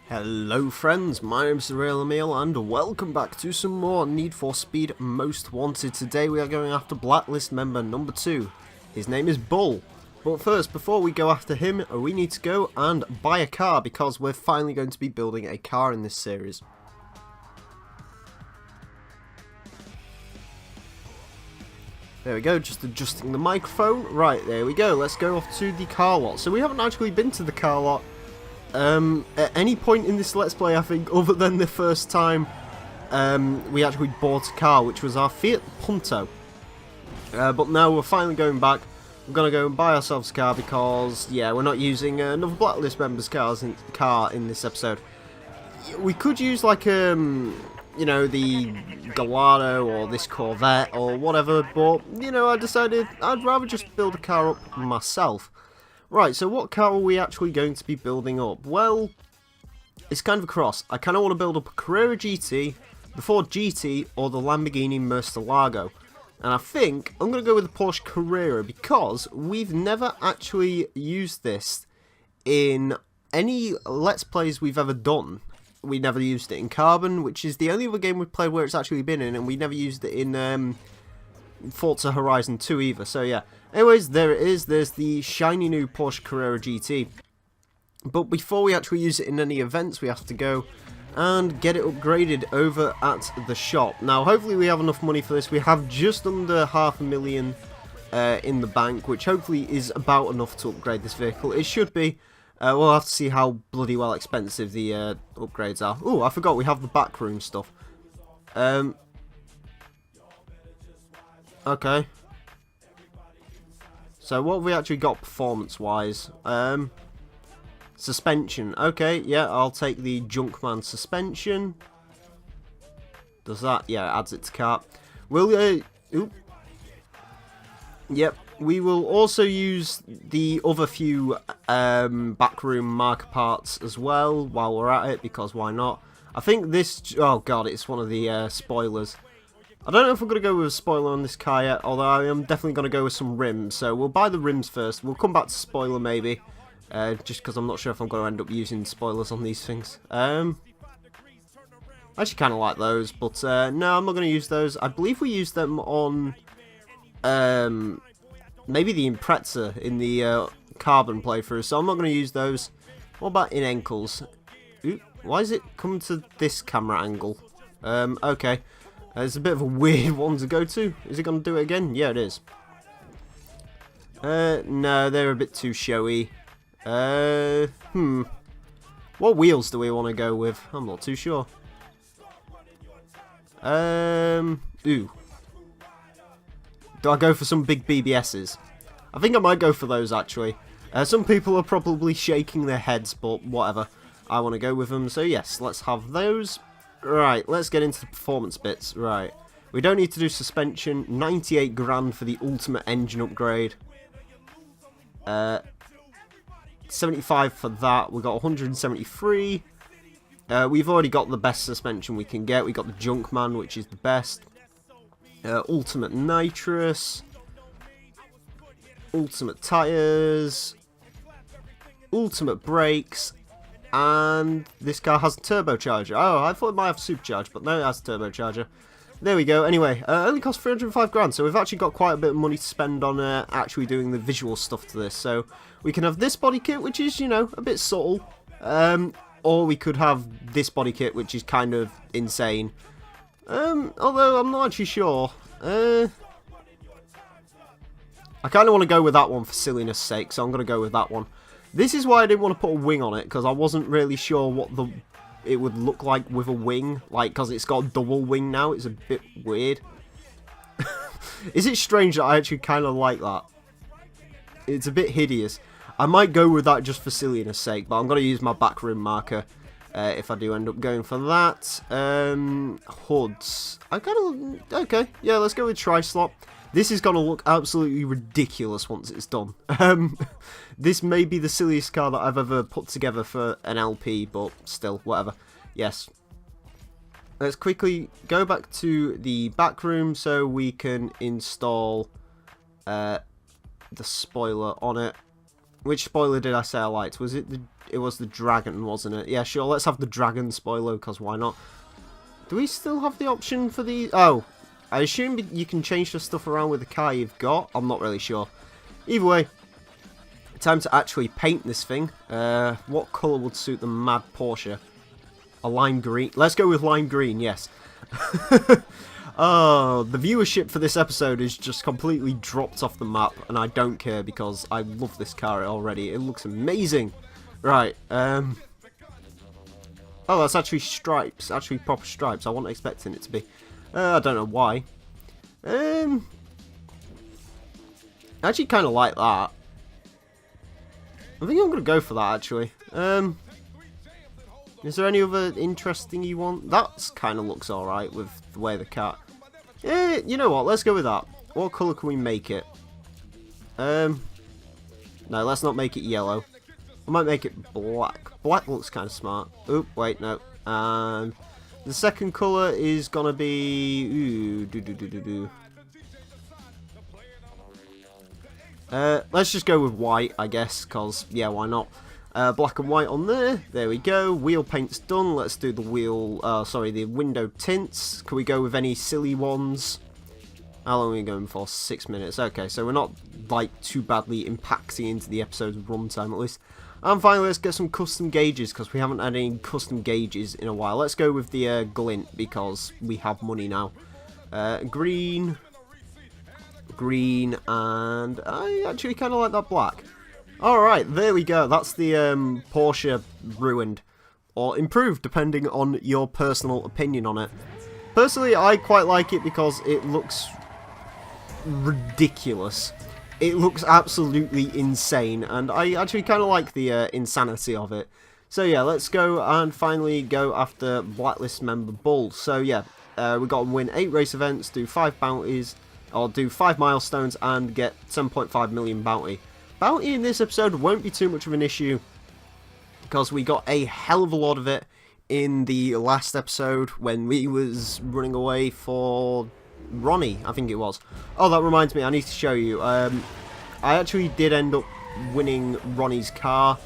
Hello friends, my name's the real Emile and welcome back to some more Need for Speed Most Wanted. Today we are going after Blacklist member number 2. His name is Bull. But first, before we go after him, we need to go and buy a car because we're finally going to be building a car in this series. There we go, just adjusting the microphone. Right, there we go, let's go off to the car lot. So we haven't actually been to the car lot at any point in this Let's Play, I think, other than the first time we actually bought a car, which was our Fiat Punto. But now we're finally going back. We're going to go and buy ourselves a car because, yeah, we're not using another Blacklist member's car in this episode. We could use, like, you know, the Gallardo or this Corvette or whatever, but, you know, I decided I'd rather just build a car up myself. Right, so what car are we actually going to be building up? Well, it's kind of a cross. I kind of want to build up a Carrera GT, the Ford GT, or the Lamborghini Murcielago. And I think I'm going to go with the Porsche Carrera because we've never actually used this in any Let's Plays we've ever done. We never used it in Carbon, which is the only other game we've played where it's actually been in, and we never used it in Forza Horizon 2 either, so yeah. Anyways, there it is, there's the shiny new Porsche Carrera GT. But before we actually use it in any events, we have to go and get it upgraded over at the shop. Now, hopefully we have enough money for this. We have just under $500,000 in the bank, which hopefully is about enough to upgrade this vehicle. It should be. We'll have to see how bloody well expensive the upgrades are. Oh, I forgot we have the backroom stuff. Okay. So what have we actually got performance-wise? Suspension. Okay, yeah, I'll take the Junkman suspension. Does that? Yeah, it adds it to cart. We'll, Yep, we will also use the other few backroom marker parts as well while we're at it, because why not? I think this... Oh god, it's one of the spoilers. I don't know if we're going to go with a spoiler on this car yet, although I am definitely going to go with some rims. So we'll buy the rims first. We'll come back to spoiler maybe, just because I'm not sure if I'm going to end up using spoilers on these things. I actually kind of like those, but no, I'm not going to use those. I believe we used them on maybe the Impreza in the Carbon playthrough, so I'm not going to use those. What about in ankles? Ooh, why is it coming to this camera angle? Okay. It's a bit of a weird one to go to. Is it going to do it again? Yeah, it is. No, they're a bit too showy. What wheels do we want to go with? I'm not too sure. Ooh. Do I go for some big BBSs? I think I might go for those, actually. Some people are probably shaking their heads, but whatever. I want to go with them, so yes, let's have those. Right, let's get into the performance bits. Right, we don't need to do suspension. 98 grand for the ultimate engine upgrade. 75 for that. We got 173. We've already got the best suspension we can get. We got the Junkman, which is the best. Ultimate nitrous. Ultimate tires. Ultimate brakes. And this car has a turbocharger. Oh, I thought it might have supercharge, but no, it has a turbocharger. There we go. Anyway, only cost 305 grand, so we've actually got quite a bit of money to spend on actually doing the visual stuff to this. So we can have this body kit, which is, you know, a bit subtle. Or we could have this body kit, which is kind of insane. Although I'm not actually sure. I kind of want to go with that one for silliness sake, so I'm going to go with that one. This is why I didn't want to put a wing on it, because I wasn't really sure what it would look like with a wing. Like, because it's got a double wing now, it's a bit weird. Is it strange that I actually kind of like that? It's a bit hideous. I might go with that just for silliness sake, but I'm going to use my backroom marker if I do end up going for that. Hoods. I kind of... Okay, yeah, let's go with tri-slot. This is going to look absolutely ridiculous once it's done. This may be the silliest car that I've ever put together for an LP, but still, whatever. Yes. Let's quickly go back to the back room so we can install the spoiler on it. Which spoiler did I say I liked? Was it the... It was the dragon, wasn't it? Yeah, sure, let's have the dragon spoiler, because why not? Do we still have the option for the... Oh, I assume you can change the stuff around with the car you've got. I'm not really sure. Either way, time to actually paint this thing. What colour would suit the mad Porsche? A lime green. Let's go with lime green, yes. Oh, the viewership for this episode is just completely dropped off the map, and I don't care because I love this car already. It looks amazing. Right, oh, that's actually stripes, actually proper stripes. I wasn't expecting it to be. I don't know why. I actually kind of like that. I think I'm going to go for that, actually. Is there any other interesting you want? That kind of looks alright with the way the car... you know what, let's go with that. What colour can we make it? No, let's not make it yellow. I might make it black. Black looks kind of smart. Oop, wait, no. The second colour is gonna be... Ooh, let's just go with white, I guess, because, yeah, why not? Black and white on there. There we go. Wheel paint's done. Let's do the wheel... sorry, the window tints. Can we go with any silly ones? How long are we going for? 6 minutes. Okay, so we're not, like, too badly impacting into the episode's runtime, at least. And finally, let's get some custom gauges, because we haven't had any custom gauges in a while. Let's go with the glint, because we have money now. Green, and I actually kind of like that black. Alright, there we go. That's the Porsche ruined, or improved, depending on your personal opinion on it. Personally, I quite like it because it looks ridiculous. It looks absolutely insane, and I actually kind of like the insanity of it. So yeah, let's go and finally go after Blacklist member Bull. So yeah, we got to win 8 race events, do 5 bounties, or do 5 milestones, and get 7.5 million bounty. Bounty in this episode won't be too much of an issue, because we got a hell of a lot of it in the last episode when we was running away for... Ronnie, I think it was. Oh, that reminds me, I need to show you. I actually did end up winning Ronnie's car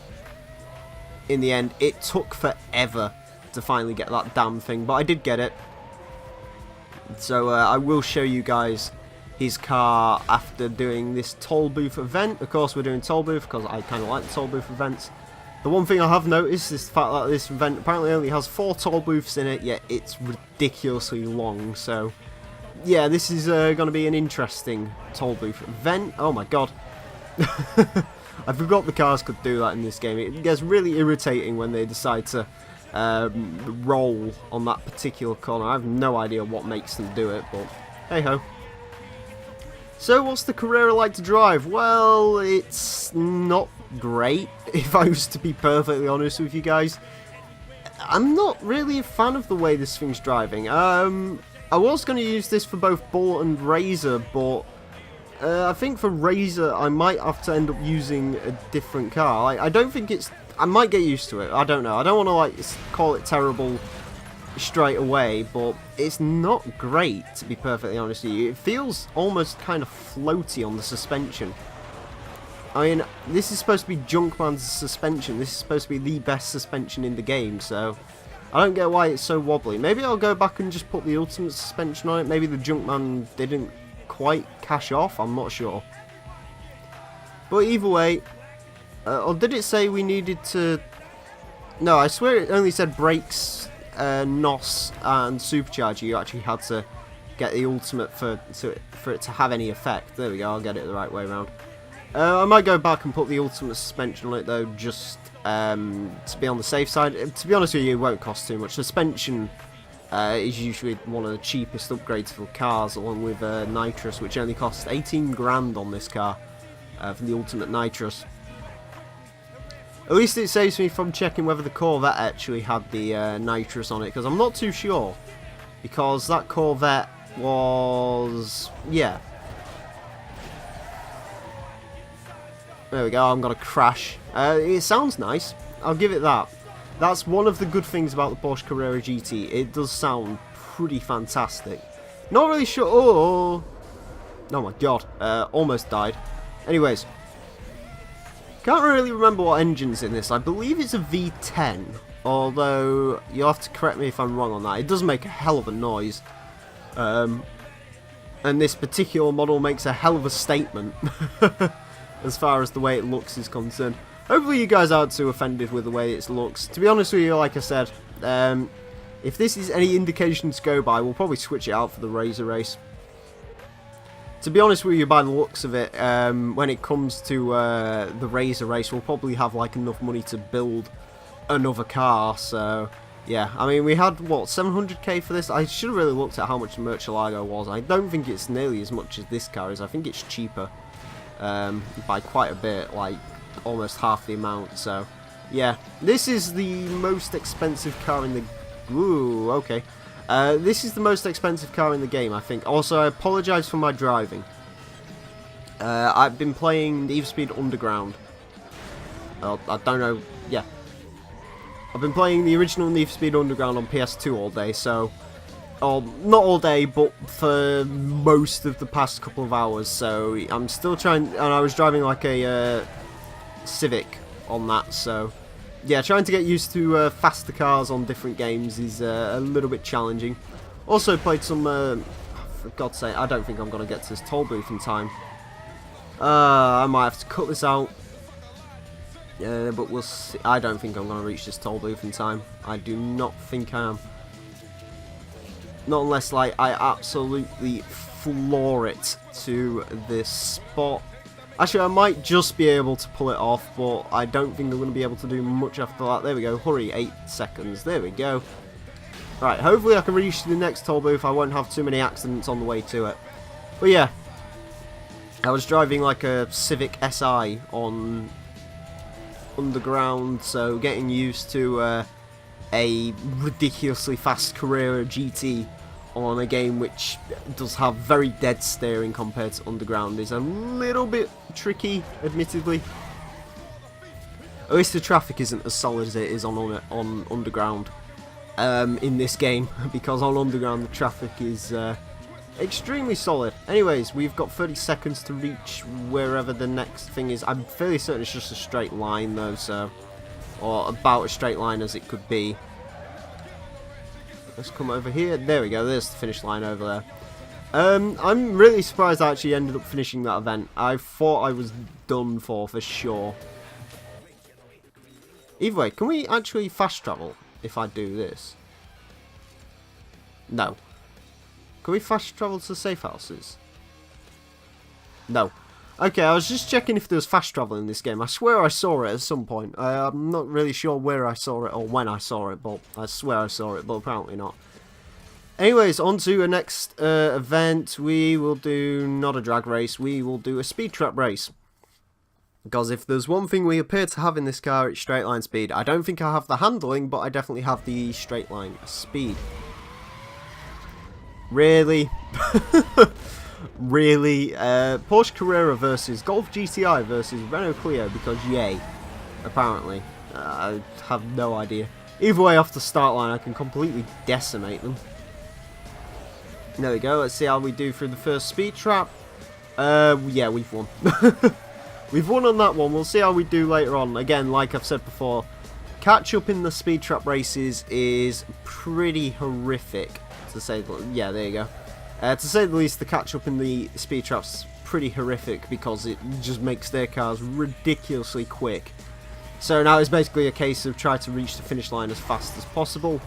in the end. It took forever to finally get that damn thing, but I did get it. So I will show you guys his car after doing this toll booth event. Of course, we're doing toll booth because I kind of like the toll booth events. The one thing I have noticed is the fact that this event apparently only has 4 toll booths in it, yet it's ridiculously long, so... Yeah, this is going to be an interesting toll booth event. Oh my god. I forgot the cars could do that in this game. It gets really irritating when they decide to roll on that particular corner. I have no idea what makes them do it, but hey ho. So what's the Carrera like to drive? Well, it's not great, if I was to be perfectly honest with you guys. I'm not really a fan of the way this thing's driving. I was going to use this for both Bull and Razor, but I think for Razor I might have to end up using a different car. I don't think it's... I might get used to it. I don't know. I don't want to like call it terrible straight away, but it's not great, to be perfectly honest with you. It feels almost kind of floaty on the suspension. I mean, this is supposed to be Junkman's suspension. This is supposed to be the best suspension in the game, so... I don't get why it's so wobbly. Maybe I'll go back and just put the ultimate suspension on it. Maybe the Junkman didn't quite cash off. I'm not sure. But either way, or did it say we needed to... No, I swear it only said brakes, NOS and supercharger. You actually had to get the ultimate for it to have any effect. There we go, I'll get it the right way around. I might go back and put the ultimate suspension on it though, just to be on the safe side. To be honest with you, it won't cost too much. Suspension is usually one of the cheapest upgrades for cars, along with nitrous, which only costs 18 grand on this car for the ultimate nitrous. At least it saves me from checking whether the Corvette actually had the nitrous on it, because I'm not too sure, because that Corvette was... yeah. There we go, I'm going to crash. It sounds nice, I'll give it that. That's one of the good things about the Porsche Carrera GT, it does sound pretty fantastic. Not really sure... oh my god, almost died. Anyways. Can't really remember what engine's in this. I believe it's a V10, although you'll have to correct me if I'm wrong on that. It does make a hell of a noise. And this particular model makes a hell of a statement as far as the way it looks is concerned. Hopefully you guys aren't too offended with the way it looks. To be honest with you, like I said, if this is any indication to go by, we'll probably switch it out for the Razor Race. To be honest with you, by the looks of it, when it comes to the Razor Race, we'll probably have like enough money to build another car. So yeah, I mean, we had what, 700k for this. I should have really looked at how much the Murcielago was. I don't think it's nearly as much as this car is. I think it's cheaper by quite a bit, like almost half the amount. So yeah, this is the most expensive car in the... Ooh, okay. This is the most expensive car in the game, I think. Also, I apologise for my driving. I've been playing Need for Speed Underground. I don't know, yeah. I've been playing the original Need for Speed Underground on PS2 all day, so... not all day, but for most of the past couple of hours, so I'm still trying... And I was driving like a Civic on that, so... Yeah, trying to get used to faster cars on different games is a little bit challenging. Also played some, for God's sake, I don't think I'm going to get to this toll booth in time. I might have to cut this out. But we'll see. I don't think I'm going to reach this toll booth in time. I do not think I am. Not unless, like, I absolutely floor it to this spot. Actually, I might just be able to pull it off, but I don't think I'm going to be able to do much after that. There we go. Hurry, 8 seconds. There we go. Right, hopefully I can reach the next toll booth. I won't have too many accidents on the way to it. But yeah, I was driving like a Civic SI on Underground, so getting used to a ridiculously fast Carrera GT on a game which does have very dead steering compared to Underground is a little bit tricky, admittedly. At least the traffic isn't as solid as it is on Underground in this game, because on Underground the traffic is extremely solid. Anyways, we've got 30 seconds to reach wherever the next thing is. I'm fairly certain it's just a straight line though, so, or about as straight line as it could be. Let's come over here. There we go. There's the finish line over there. I'm really surprised I actually ended up finishing that event. I thought I was done for sure. Either way, can we actually fast travel if I do this? No. Can we fast travel to the safe houses? No. Okay, I was just checking if there was fast travel in this game. I swear I saw it at some point. I'm not really sure where I saw it or when I saw it, but I swear I saw it, but apparently not. Anyways, on to the next event. We will do not a drag race, we will do a speed trap race. Because if there's one thing we appear to have in this car, it's straight line speed. I don't think I have the handling, but I definitely have the straight line speed. Really? Really? Porsche Carrera versus Golf GTI versus Renault Clio, because yay, apparently. I have no idea. Either way, off the start line I can completely decimate them. There we go, let's see how we do through the first speed trap. Yeah, we've won. We've won on that one, we'll see how we do later on. Again, like I've said before, catch up in the speed trap races is pretty horrific, to say the least. Yeah, there you go. To say the least, the catch-up in the speed traps pretty horrific because it just makes their cars ridiculously quick. So now it's basically a case of trying to reach the finish line as fast as possible.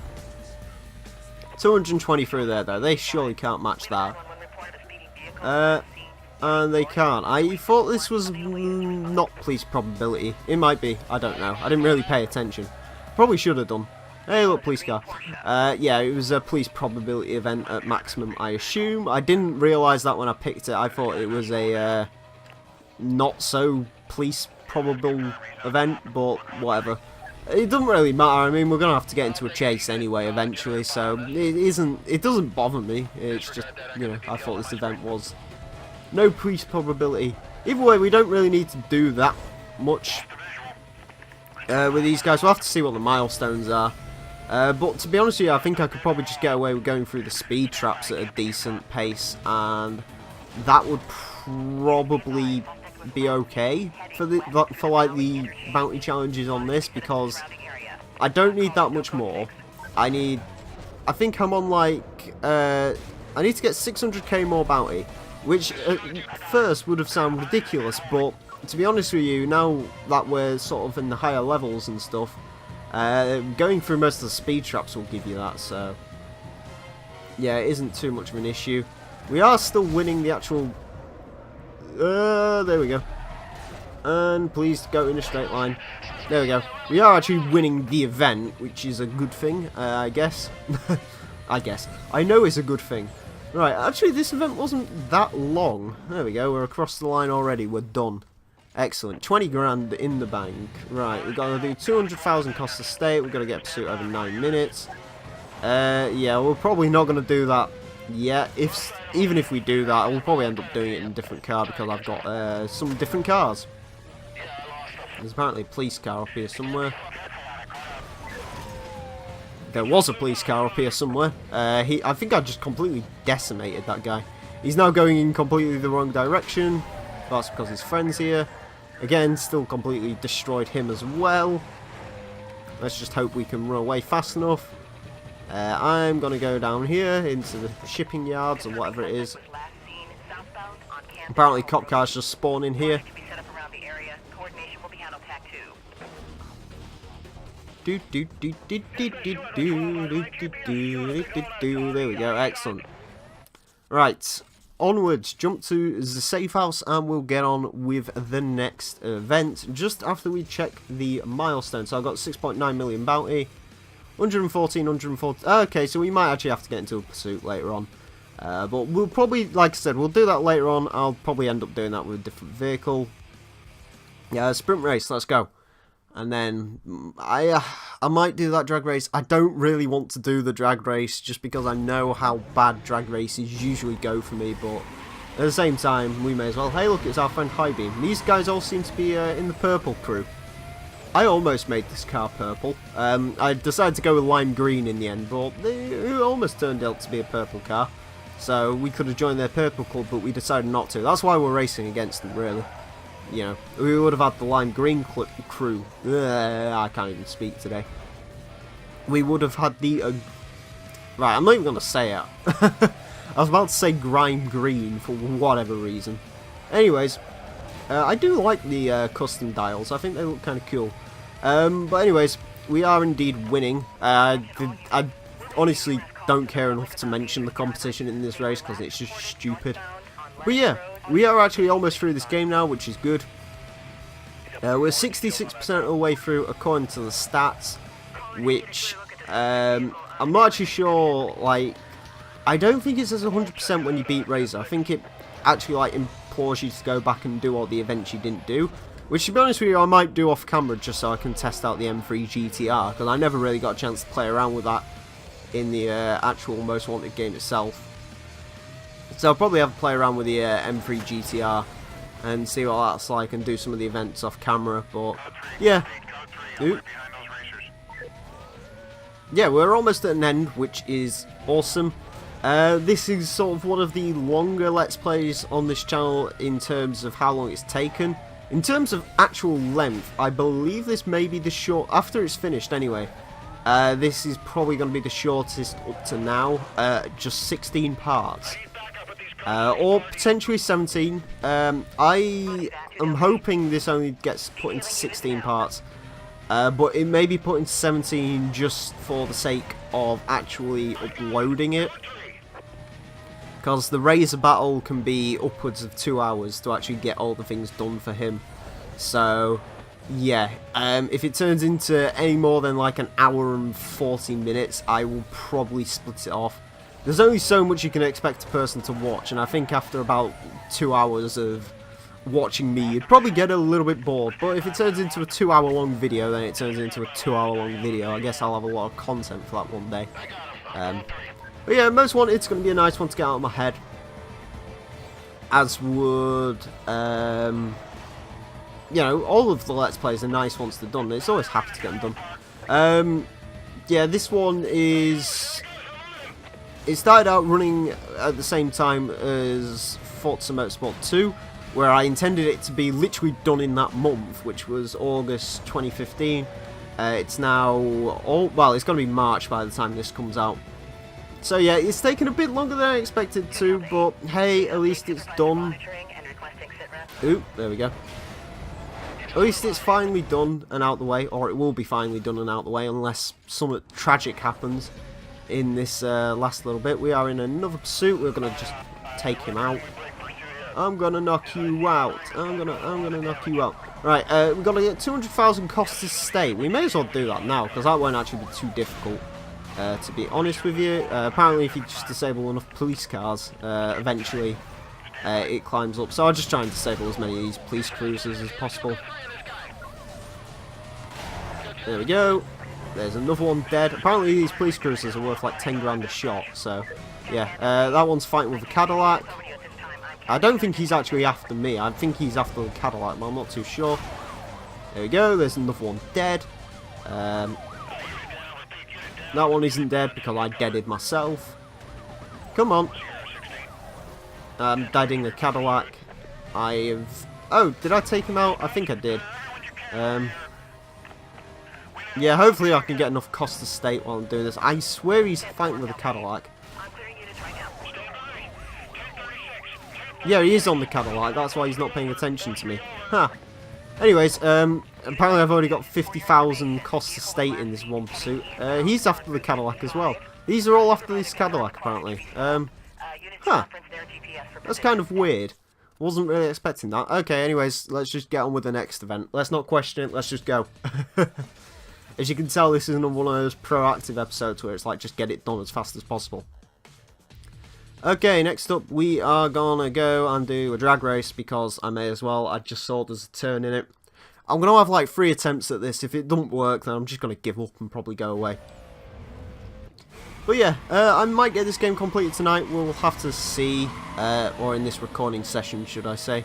220 through there though, they surely can't match that. And they can't. I thought this was not police probability. It might be, I don't know. I didn't really pay attention. Probably should have done. Hey, look, police car. Yeah, it was a police probability event at maximum, I assume. I didn't realise that when I picked it. I thought it was a not so police probable event, but whatever. It doesn't really matter. I mean, we're gonna have to get into a chase anyway eventually, so it doesn't bother me. It's just, you know, I thought this event was no police probability. Either way, we don't really need to do that much with these guys. We'll have to see what the milestones are. But to be honest with you, I think I could probably just get away with going through the speed traps at a decent pace, and that would probably be okay for like the bounty challenges on this, because I don't need that much more. I think I'm on like I need to get 600k more bounty, which at first would have sounded ridiculous, but to be honest with you, now that we're sort of in the higher levels and stuff, going through most of the speed traps will give you that, so yeah, it isn't too much of an issue. We are still winning the actual... there we go. And please go in a straight line. There we go. We are actually winning the event, which is a good thing, I guess. I know it's a good thing. Right, actually this event wasn't that long. There we go, we're across the line already, we're done. Excellent, 20 grand in the bank. Right, we've got to do 200,000 cost to state, we've got to get pursuit over 9 minutes. Yeah, we're probably not going to do that yet. Even if we do that, we'll probably end up doing it in a different car, because I've got some different cars. There's apparently a police car up here somewhere. There was a police car up here somewhere. I think I just completely decimated that guy. He's now going in completely the wrong direction. That's because his friend's here. Again, still completely destroyed him as well. Let's just hope we can run away fast enough. I'm going to go down here into the shipping yards or whatever it is. Apparently cop cars just spawn in here. There we go, excellent. Right, onwards, jump to the safe house and we'll get on with the next event just after we check the milestone. So I've got 6.9 million bounty, 114, 140. Okay, so we might actually have to get into a pursuit later on. But we'll probably, like I said, we'll do that later on. I'll probably end up doing that with a different vehicle. Yeah, sprint race, let's go. And then I might do that drag race. I don't really want to do the drag race just because I know how bad drag races usually go for me, but at the same time, we may as well. Hey, look, it's our friend Highbeam. These guys all seem to be in the purple crew. I almost made this car purple. I decided to go with lime green in the end, but it almost turned out to be a purple car. So we could have joined their purple club, but we decided not to. That's why we're racing against them, really. You know, we would have had the lime green crew. I can't even speak today. We would have had the... right, I'm not even going to say it. I was about to say grime green for whatever reason. Anyways, I do like the custom dials. I think they look kind of cool. But anyways, we are indeed winning. I honestly don't care enough to mention the competition in this race because it's just stupid. But yeah, we are actually almost through this game now, which is good. We're 66% of the way through according to the stats, which I'm not actually sure, like, I don't think it says 100% when you beat Razor. I think it actually, like, implores you to go back and do all the events you didn't do, which, to be honest with you, I might do off camera just so I can test out the M3 GTR, because I never really got a chance to play around with that in the actual Most Wanted game itself. So I'll probably have to play around with the M3 GTR and see what that's like and do some of the events off camera, but yeah. Yeah, we're almost at an end, which is awesome. This is sort of one of the longer Let's Plays on this channel in terms of how long it's taken. In terms of actual length, I believe this may be the short, after it's finished anyway, this is probably going to be the shortest up to now, just 16 parts. Or potentially 17. I am hoping this only gets put into 16 parts, but it may be put into 17 just for the sake of actually uploading it. Because the Razor battle can be upwards of 2 hours to actually get all the things done for him. So, yeah, if it turns into any more than like an hour and 40 minutes, I will probably split it off. There's only so much you can expect a person to watch, and I think after about 2 hours of watching me, you'd probably get a little bit bored. But if it turns into a 2 hour long video, then it turns into a 2 hour long video. I guess I'll have a lot of content for that one day. But yeah, Most Wanted, it's going to be a nice one to get out of my head. As would, you know, all of the Let's Plays are nice once they're done. It's always happy to get them done. Yeah, this one is... It started out running at the same time as Forza Motorsport 2, where I intended it to be literally done in that month, which was August 2015. It's now, well, it's going to be March by the time this comes out. So yeah, it's taken a bit longer than I expected to, but hey, at least it's done. Ooh, there we go. At least it's finally done and out the way, or it will be finally done and out the way, unless something tragic happens in this last little bit. We are in another pursuit. We're going to just take him out. I'm going to knock you out. I'm gonna knock you out. Right, we've got to get 200,000 cost to stay. We may as well do that now, because that won't actually be too difficult. To be honest with you, apparently if you just disable enough police cars, eventually it climbs up. So I'll just try and disable as many of these police cruisers as possible. There we go. There's another one dead. Apparently these police cruisers are worth like 10 grand a shot. So yeah, that one's fighting with a Cadillac. I don't think he's actually after me. I think he's after the Cadillac, but I'm not too sure. There we go. There's another one dead. That one isn't dead because I deaded myself. Come on. I'm deading the Cadillac. I have... Oh, did I take him out? I think I did. Yeah, hopefully I can get enough cost to state while I'm doing this. I swear he's fighting with a Cadillac. Yeah, he is on the Cadillac. That's why he's not paying attention to me. Huh. Anyways, apparently I've already got 50,000 cost to state in this one pursuit. He's after the Cadillac as well. These are all after this Cadillac, apparently. Huh. That's kind of weird. Wasn't really expecting that. Okay, anyways, let's just get on with the next event. Let's not question it, let's just go. As you can tell, this isn't one of those proactive episodes where it's like, just get it done as fast as possible. Okay, next up we are gonna go and do a drag race because I may as well. I just saw there's a turn in it. I'm gonna have like 3 attempts at this. If it doesn't work, then I'm just gonna give up and probably go away. But yeah, I might get this game completed tonight. We'll have to see, or in this recording session, should I say.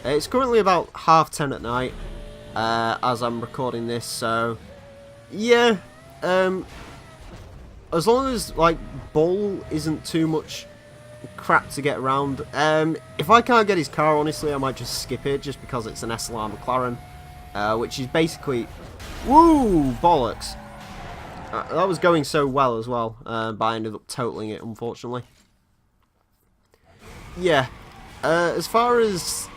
It's currently about 10:30 at night as I'm recording this, so yeah. As long as like Bull isn't too much crap to get around. If I can't get his car, honestly, I might just skip it, just because it's an SLR McLaren, which is basically... Woo! Bollocks! That was going so well as well, but I ended up totaling it, unfortunately. Yeah, as far as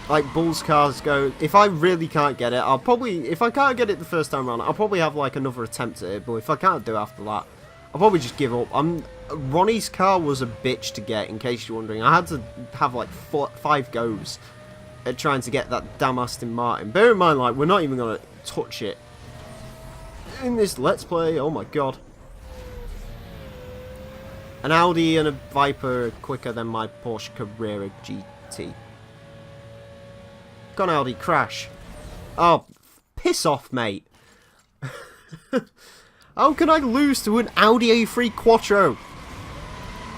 like Bull's cars go, if I really can't get it, I'll probably... If I can't get it the first time around, I'll probably have like another attempt at it, but if I can't do it after that, I'll probably just give up. Ronnie's car was a bitch to get, in case you're wondering. I had to have like 5 goes at trying to get that damn Aston Martin. Bear in mind, like, we're not even going to touch it in this Let's Play. Oh my god. An Audi and a Viper are quicker than my Porsche Carrera GT. Gone Audi, crash. Oh, piss off, mate. How can I lose to an Audi A3 Quattro?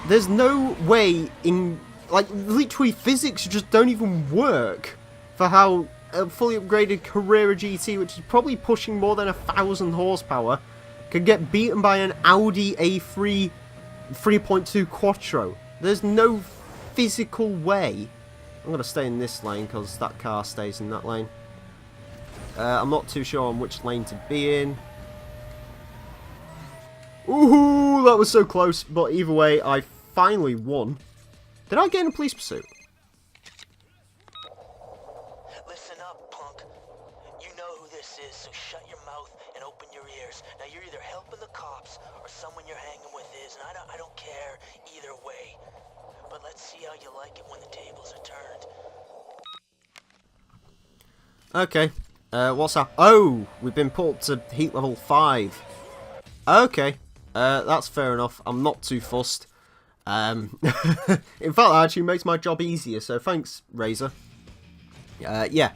There's no way in... Like, literally physics just don't even work for how a fully upgraded Carrera GT, which is probably pushing more than 1,000 horsepower, can get beaten by an Audi A3 3.2 Quattro. There's no physical way. I'm going to stay in this lane because that car stays in that lane. I'm not too sure on which lane to be in. Ooh, that was so close, but either way, I finally won. Did I get in a police pursuit? Listen up, punk. You know who this is, so shut your mouth and open your ears. Now you're either helping the cops or someone you're hanging with is, and I don't care either way. But let's see how you like it when the tables are turned. Okay, what's up? Oh, we've been put to heat level 5. Okay. That's fair enough. I'm not too fussed. In fact, that actually makes my job easier, so thanks, Razor. Yeah.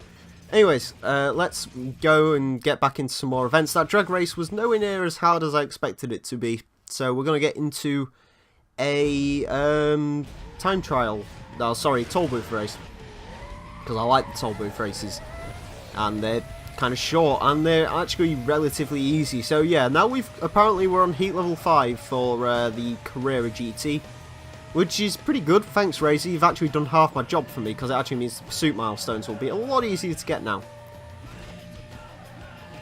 Anyways, let's go and get back into some more events. That drag race was nowhere near as hard as I expected it to be, so we're going to get into a time trial. Oh, sorry, toll booth race. Because I like the toll booth races. And they're kind of short, and they're actually relatively easy. So yeah, now we're on heat level 5 for the Carrera GT. which is pretty good. Thanks, Razor. You've actually done half my job for me, because it actually means the pursuit milestones will be a lot easier to get now.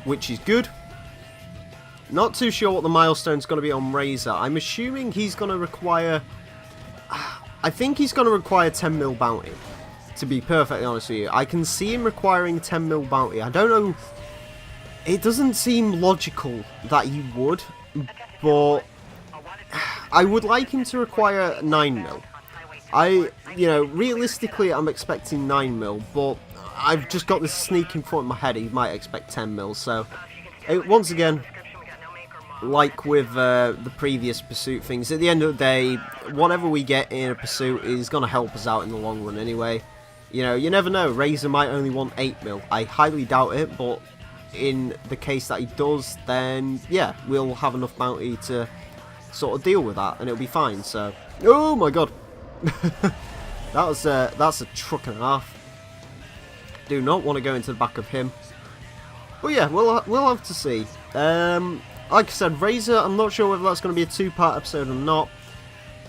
Which is good. Not too sure what the milestone's going to be on Razor. I'm assuming he's going to require... I think he's going to require 10 mil bounty, to be perfectly honest with you. I can see him requiring 10 mil bounty. I don't know... It doesn't seem logical that he would, but... I would like him to require 9 mil. Realistically, I'm expecting 9 mil, but I've just got this sneaking thought in my head he might expect 10 mil, so... once again, like with the previous pursuit things, at the end of the day, whatever we get in a pursuit is going to help us out in the long run anyway. You know, you never know, Razor might only want 8 mil. I highly doubt it, but in the case that he does, then yeah, we'll have enough bounty to sort of deal with that, and it'll be fine, so... Oh my god! that's a truck and a half. Do not want to go into the back of him. But yeah, we'll have to see. Like I said, Razor, I'm not sure whether that's going to be a 2-part episode or not.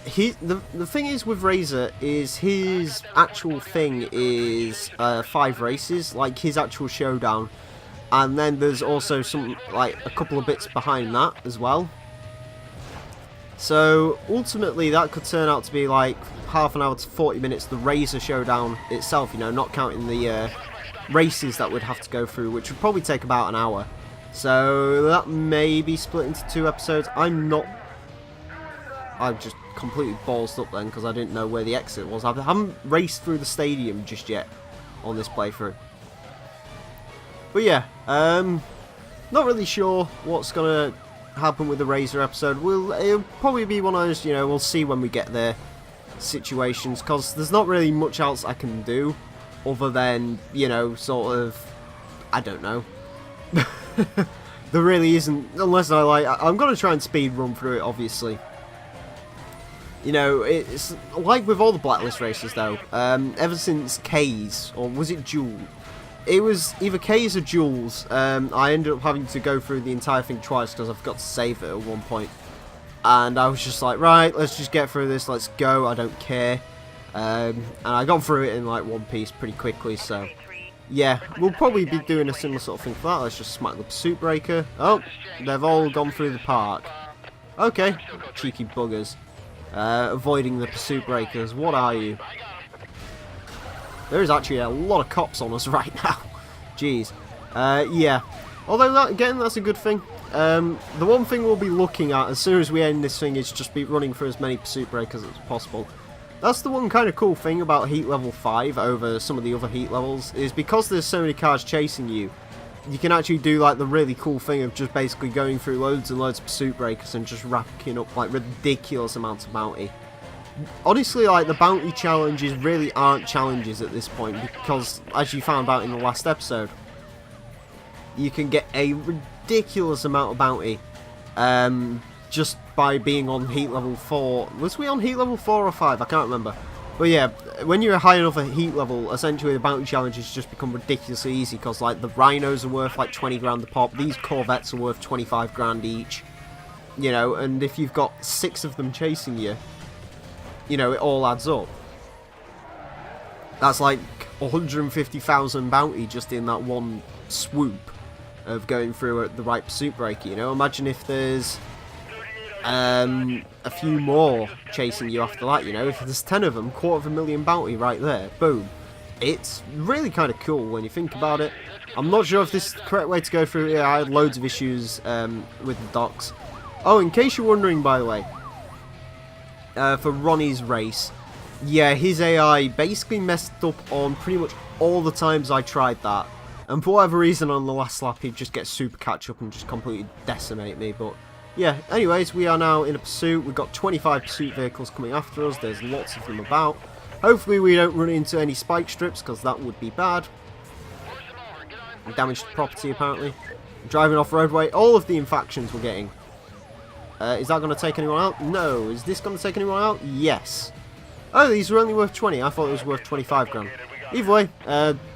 The thing is with Razor is his actual thing is 5 races, like his actual showdown, and then there's also some like a couple of bits behind that as well. So ultimately that could turn out to be like half an hour to 40 minutes, the Razor showdown itself, you know, not counting the races that we'd have to go through, which would probably take about an hour. So that may be split into 2 episodes. I'm just completely ballsed up then because I didn't know where the exit was. I haven't raced through the stadium just yet on this playthrough. But yeah, not really sure what's going to happen with the Razor episode. It'll probably be one of those, you know, we'll see when we get there situations, because there's not really much else I can do other than, you know, sort of, I don't know. There really isn't, unless I'm going to try and speed run through it, obviously. You know, it's like with all the Blacklist races though, ever since K's, or was it Jules? It was either K's or Jules. I ended up having to go through the entire thing twice because I forgot to save it at one point. And I was just like, right, let's just get through this, let's go, I don't care. And I got through it in like one piece pretty quickly, so... Yeah, we'll probably be doing a similar sort of thing for that. Let's just smack the pursuit breaker. Oh, they've all gone through the park. Okay, cheeky buggers. Avoiding the pursuit breakers, what are you? There is actually a lot of cops on us right now. Jeez. Yeah. Although, again, that's a good thing. The one thing we'll be looking at as soon as we end this thing is just be running for as many pursuit breakers as possible. That's the one kind of cool thing about heat level 5 over some of the other heat levels, is because there's so many cars chasing you, you can actually do like the really cool thing of just basically going through loads and loads of pursuit breakers and just racking up like ridiculous amounts of bounty. Honestly, like, the bounty challenges really aren't challenges at this point, because as you found out in the last episode, you can get a ridiculous amount of bounty just by being on heat level 4. Was we on heat level 4 or 5? I can't remember. But yeah, when you're high enough at heat level, essentially the bounty challenges just become ridiculously easy, because like the Rhinos are worth like 20 grand a pop, these Corvettes are worth 25 grand each, you know, and if you've got 6 of them chasing you, you know, it all adds up. That's like 150,000 bounty just in that one swoop of going through at the right pursuit breaker, you know. Imagine if there's a few more chasing you after that, you know. If there's 10 of them, 250,000 bounty right there, boom. It's really kind of cool when you think about it. I'm not sure if this is the correct way to go through it. I had loads of issues with the docks. Oh, in case you're wondering, by the way, for Ronnie's race, yeah, his AI basically messed up on pretty much all the times I tried that, and for whatever reason on the last lap he'd just get super catch up and just completely decimate me. But yeah, anyways, we are now in a pursuit. We've got 25 pursuit vehicles coming after us. There's lots of them about. Hopefully we don't run into any spike strips, because that would be bad. Damage to property apparently. Driving off roadway. All of the infractions we're getting. Is that going to take anyone out? No. Is this going to take anyone out? Yes. Oh, these are only worth 20. I thought it was worth 25 grand. Either way,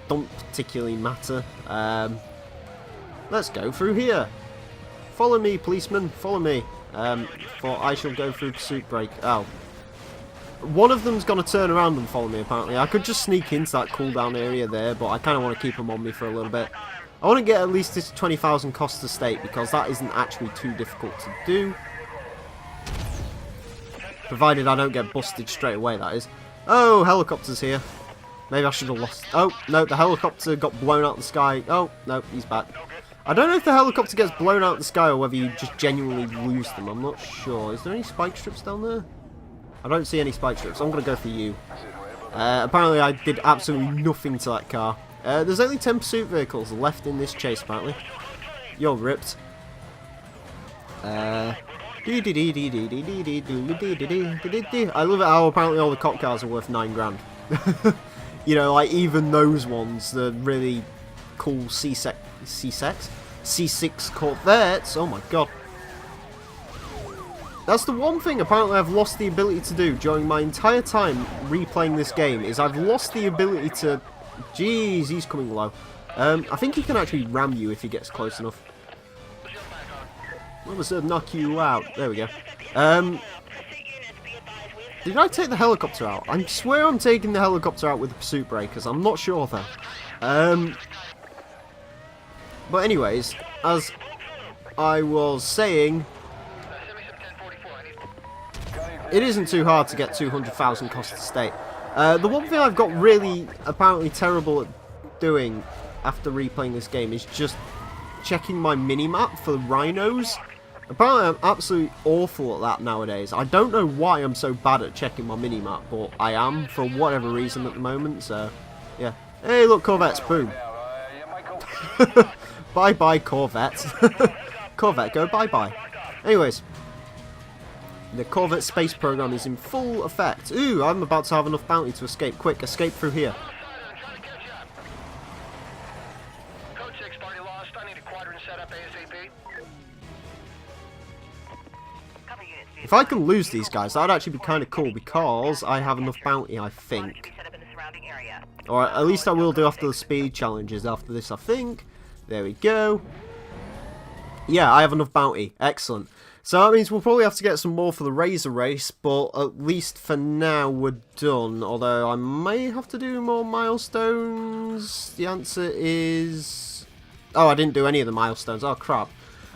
don't particularly matter. Let's go through here. Follow me, policeman. Follow me. For I shall go through pursuit break. Oh. One of them's going to turn around and follow me, apparently. I could just sneak into that cooldown area there, but I kind of want to keep them on me for a little bit. I want to get at least this 20,000 cost to state, because that isn't actually too difficult to do. Provided I don't get busted straight away, that is. Oh, helicopter's here. Maybe I should have lost... Oh, no, the helicopter got blown out of the sky. Oh, no, he's back. I don't know if the helicopter gets blown out of the sky or whether you just genuinely lose them. I'm not sure. Is there any spike strips down there? I don't see any spike strips. I'm going to go for you. Apparently, I did absolutely nothing to that car. There's only 10 pursuit vehicles left in this chase, apparently. You're ripped. I love it how apparently all the cop cars are worth 9 grand. You know, like even those ones, the really cool C6 Corvettes. Oh my god. That's the one thing apparently I've lost the ability to do during my entire time replaying this game, is I've lost the ability to... Jeez, he's coming low. I think he can actually ram you if he gets close enough. What was it? Knock you out. There we go. Did I take the helicopter out? I swear I'm taking the helicopter out with the pursuit breakers. I'm not sure though. But anyways, as I was saying, it isn't too hard to get 200,000 cost to state. The one thing I've got really apparently terrible at doing after replaying this game is just checking my minimap for rhinos. Apparently I'm absolutely awful at that nowadays. I don't know why I'm so bad at checking my minimap, but I am for whatever reason at the moment, so yeah. Hey look, Corvettes, boom. Bye bye Corvette. Corvette, go bye bye. Anyways, the Corvette space program is in full effect. Ooh, I'm about to have enough bounty to escape. Quick, escape through here. Code 6, party lost. I need a quadrant set up ASAP. If I can lose these guys, that would actually be kind of cool, because I have enough bounty, I think. Or at least I will do after the speed challenges after this, I think. There we go. Yeah, I have enough bounty. Excellent. So that means we'll probably have to get some more for the Razor race, but at least for now we're done. Although I may have to do more milestones. The answer is... Oh, I didn't do any of the milestones. Oh, crap.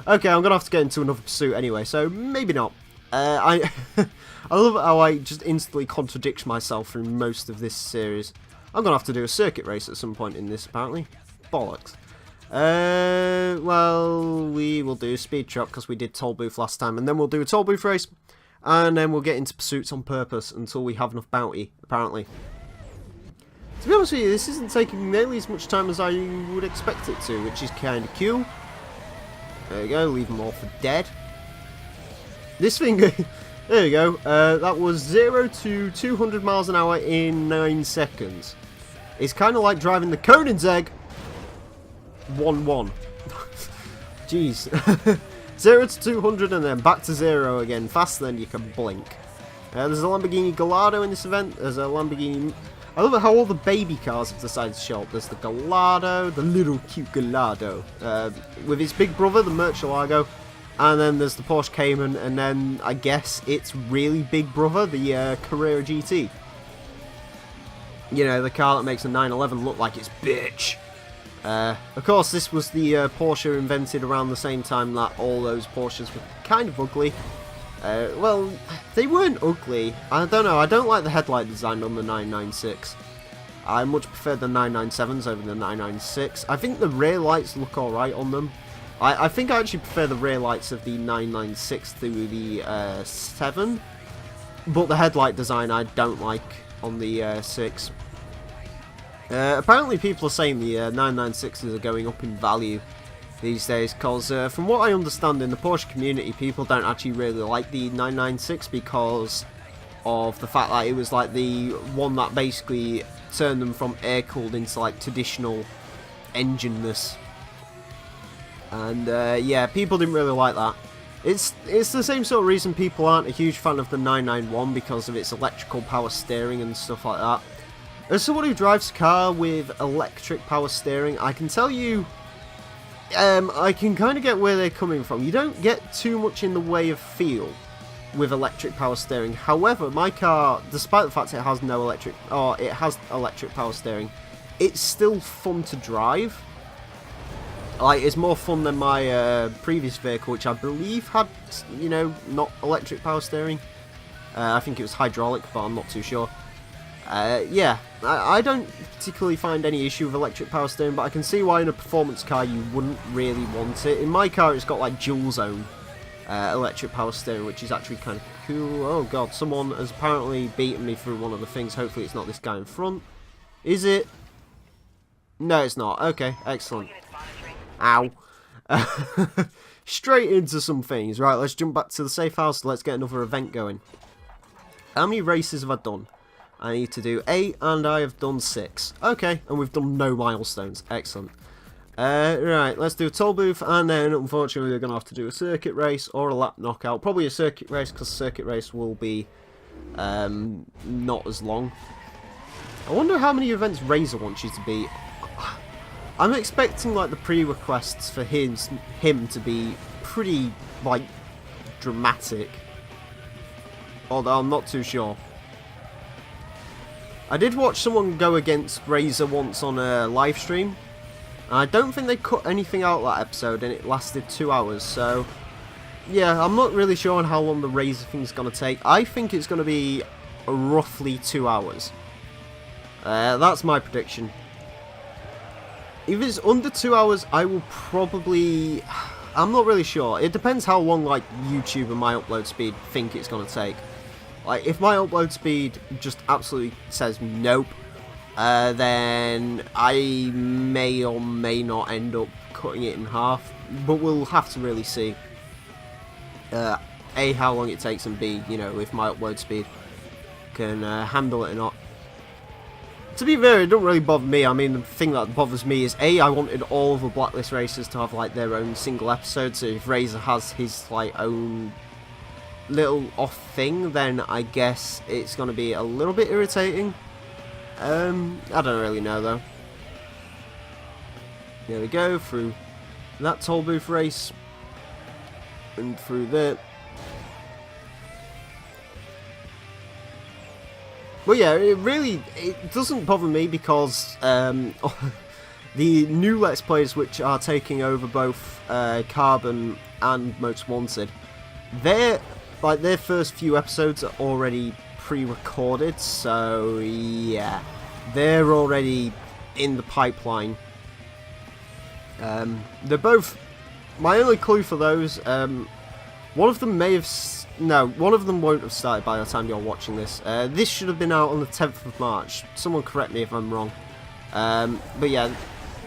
Okay, I'm going to have to get into another pursuit anyway, so maybe not. I love how I just instantly contradict myself through most of this series. I'm going to have to do a circuit race at some point in this, apparently. Bollocks. Well, we will do a speed trap because we did toll booth last time, and then we'll do a toll booth race, and then we'll get into pursuits on purpose until we have enough bounty, apparently. To be honest with you, this isn't taking nearly as much time as I would expect it to, which is kind of cool. There we go, leave them all for dead. This thing, there we go, that was 0 to 200 miles an hour in 9 seconds. It's kind of like driving the Koenigsegg 1-1. Jeez. 0 to 200 and then back to 0 again, faster than you can blink. There's a Lamborghini Gallardo in this event, there's a Lamborghini... I love how all the baby cars have decided to show up. There's the Gallardo, the little cute Gallardo, with his big brother, the Murcielago, and then there's the Porsche Cayman, and then I guess it's really big brother, the Carrera GT. You know, the car that makes a 911 look like it's bitch. Of course, this was the Porsche invented around the same time that all those Porsches were kind of ugly. Well, they weren't ugly. I don't know, I don't like the headlight design on the 996. I much prefer the 997s over the 996. I think the rear lights look alright on them. I think I actually prefer the rear lights of the 996 to the 7. But the headlight design I don't like on the 6. Apparently people are saying the 996s are going up in value these days, because from what I understand in the Porsche community, people don't actually really like the 996 because of the fact that it was like the one that basically turned them from air-cooled into like traditional engine-ness. And yeah, people didn't really like that. It's the same sort of reason people aren't a huge fan of the 991 because of its electrical power steering and stuff like that. As someone who drives a car with electric power steering, I can tell you, I can kind of get where they're coming from. You don't get too much in the way of feel with electric power steering. However, my car, despite the fact it has it has electric power steering, it's still fun to drive. Like, it's more fun than my previous vehicle, which I believe had, you know, not electric power steering. I think it was hydraulic, but I'm not too sure. Yeah, I don't particularly find any issue with electric power steering, but I can see why in a performance car you wouldn't really want it. In my car, it's got like dual zone electric power steering, which is actually kind of cool. Oh god, someone has apparently beaten me through one of the things. Hopefully it's not this guy in front. Is it? No, it's not. Okay, excellent. Ow. Straight into some things. Right, let's jump back to the safe house. Let's get another event going. How many races have I done? I need to do 8, and I have done 6. Okay, and we've done no milestones. Excellent. Right, let's do a toll booth, and then unfortunately we're going to have to do a circuit race or a lap knockout. Probably a circuit race, because circuit race will be not as long. I wonder how many events Razor wants you to be. I'm expecting like the pre-requests for him to be pretty like dramatic, although I'm not too sure. I did watch someone go against Razor once on a live stream. I don't think they cut anything out that episode, and it lasted 2 hours. So yeah, I'm not really sure on how long the Razor thing's gonna take. I think it's gonna be roughly 2 hours. That's my prediction. If it's under 2 hours, I will probably... I'm not really sure. It depends how long, like, YouTube and my upload speed think it's going to take. Like, if my upload speed just absolutely says nope, then I may or may not end up cutting it in half. But we'll have to really see. A, how long it takes, and B, you know, if my upload speed can handle it or not. To be fair, it don't really bother me. I mean, the thing that bothers me is, A, I wanted all of the Blacklist races to have, like, their own single episode, so if Razor has his, like, own little off thing, then I guess it's going to be a little bit irritating. I don't really know, though. There we go, through that toll booth race, and through there. But yeah, it doesn't bother me because the new Let's Plays which are taking over both Carbon and Most Wanted, their first few episodes are already pre-recorded, so yeah, they're already in the pipeline. They're both, my only clue for those, one of them may have... No, one of them won't have started by the time you're watching this. This should have been out on the 10th of March. Someone correct me if I'm wrong. But yeah.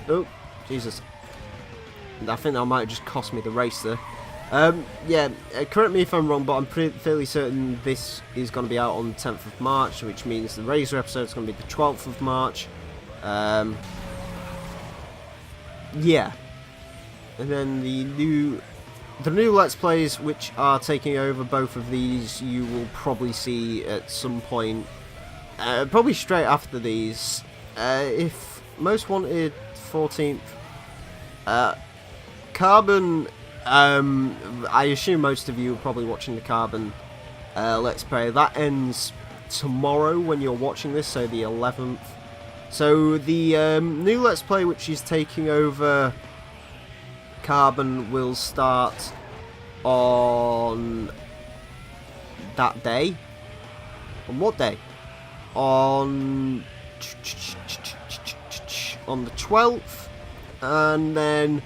Oh, Jesus. I think that might have just cost me the race there. Yeah, correct me if I'm wrong, but I'm fairly certain this is going to be out on the 10th of March, which means the Razor episode is going to be the 12th of March. Yeah. And then the new Let's Plays which are taking over both of these you will probably see at some point, probably straight after these. If Most Wanted 14th, Carbon, I assume most of you are probably watching the Carbon Let's Play. That ends tomorrow when you're watching this, so the 11th. So the new Let's Play which is taking over Carbon will start on that day. On what day? On the 12th, and then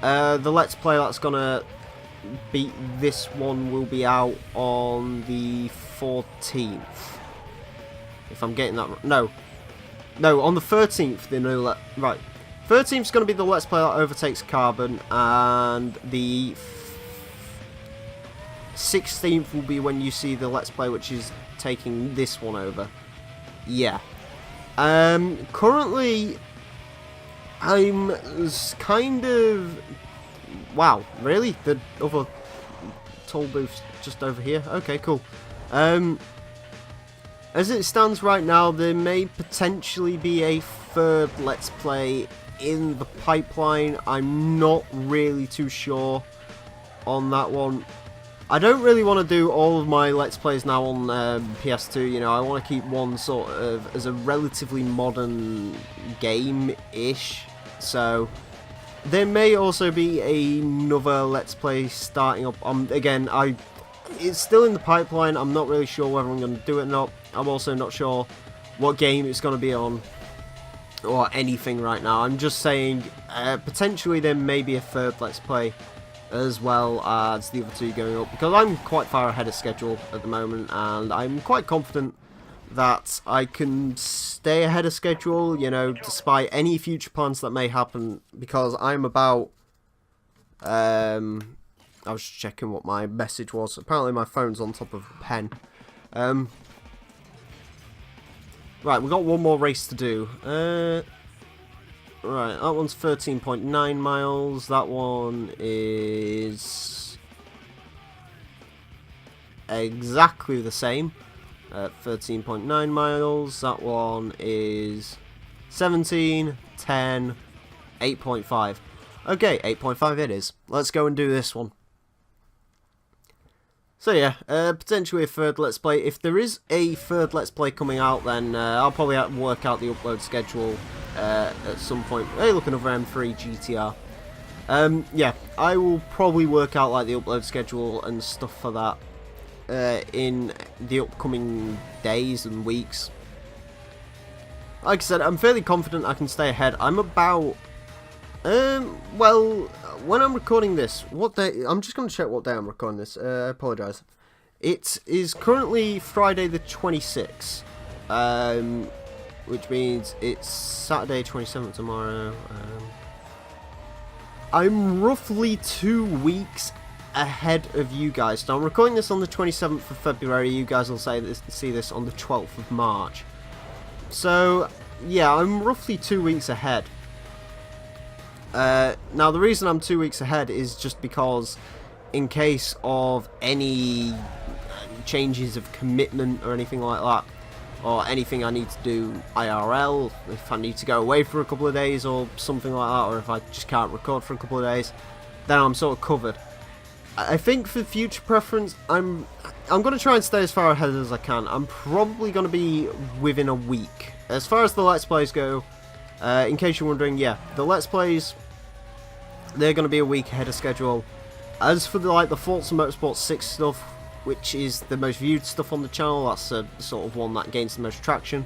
the Let's Play that's gonna beat this one will be out on the 14th. If I'm getting that right. No, on the 13th. The new right. 13th is going to be the Let's Play that overtakes Carbon, and the 16th will be when you see the Let's Play which is taking this one over. Yeah. Currently, I'm kind of... Wow, really? The other toll booth's just over here? Okay, cool. As it stands right now, there may potentially be a third Let's Play in the pipeline. I'm not really too sure on that one. I don't really want to do all of my Let's Plays now on PS2, you know, I want to keep one sort of as a relatively modern game-ish, so there may also be another Let's Play starting up. Again, it's still in the pipeline. I'm not really sure whether I'm going to do it or not. I'm also not sure what game it's going to be on or anything right now. I'm just saying potentially there may be a third Let's Play as well as the other two going up, because I'm quite far ahead of schedule at the moment, and I'm quite confident that I can stay ahead of schedule, you know, despite any future plans that may happen, because I'm about, I was just checking what my message was. Apparently my phone's on top of a pen. Right, we've got one more race to do. Right, that one's 13.9 miles, that one is exactly the same. 13.9 miles, that one is 17, 10, 8.5. Okay, 8.5 it is. Let's go and do this one. So yeah, potentially a third Let's Play. If there is a third Let's Play coming out, then I'll probably have to work out the upload schedule at some point. Hey, look, another M3 GTR. Yeah, I will probably work out like the upload schedule and stuff for that in the upcoming days and weeks. Like I said, I'm fairly confident I can stay ahead. I'm about, well, when I'm recording this, what day? I'm just going to check what day I'm recording this. I apologise. It is currently Friday the 26th, which means it's Saturday 27th tomorrow. I'm roughly 2 weeks ahead of you guys. So I'm recording this on the 27th of February. You guys will see this on the 12th of March. So yeah, I'm roughly 2 weeks ahead. Now the reason I'm 2 weeks ahead is just because in case of any changes of commitment or anything like that, or anything I need to do IRL, if I need to go away for a couple of days or something like that, or if I just can't record for a couple of days, then I'm sort of covered. I think for future preference, I'm going to try and stay as far ahead as I can. I'm probably going to be within a week. As far as the Let's Plays go, in case you're wondering, yeah, the Let's Plays, they're going to be a week ahead of schedule. As for the Forza Motorsport 6 stuff, which is the most viewed stuff on the channel, that's the sort of one that gains the most traction.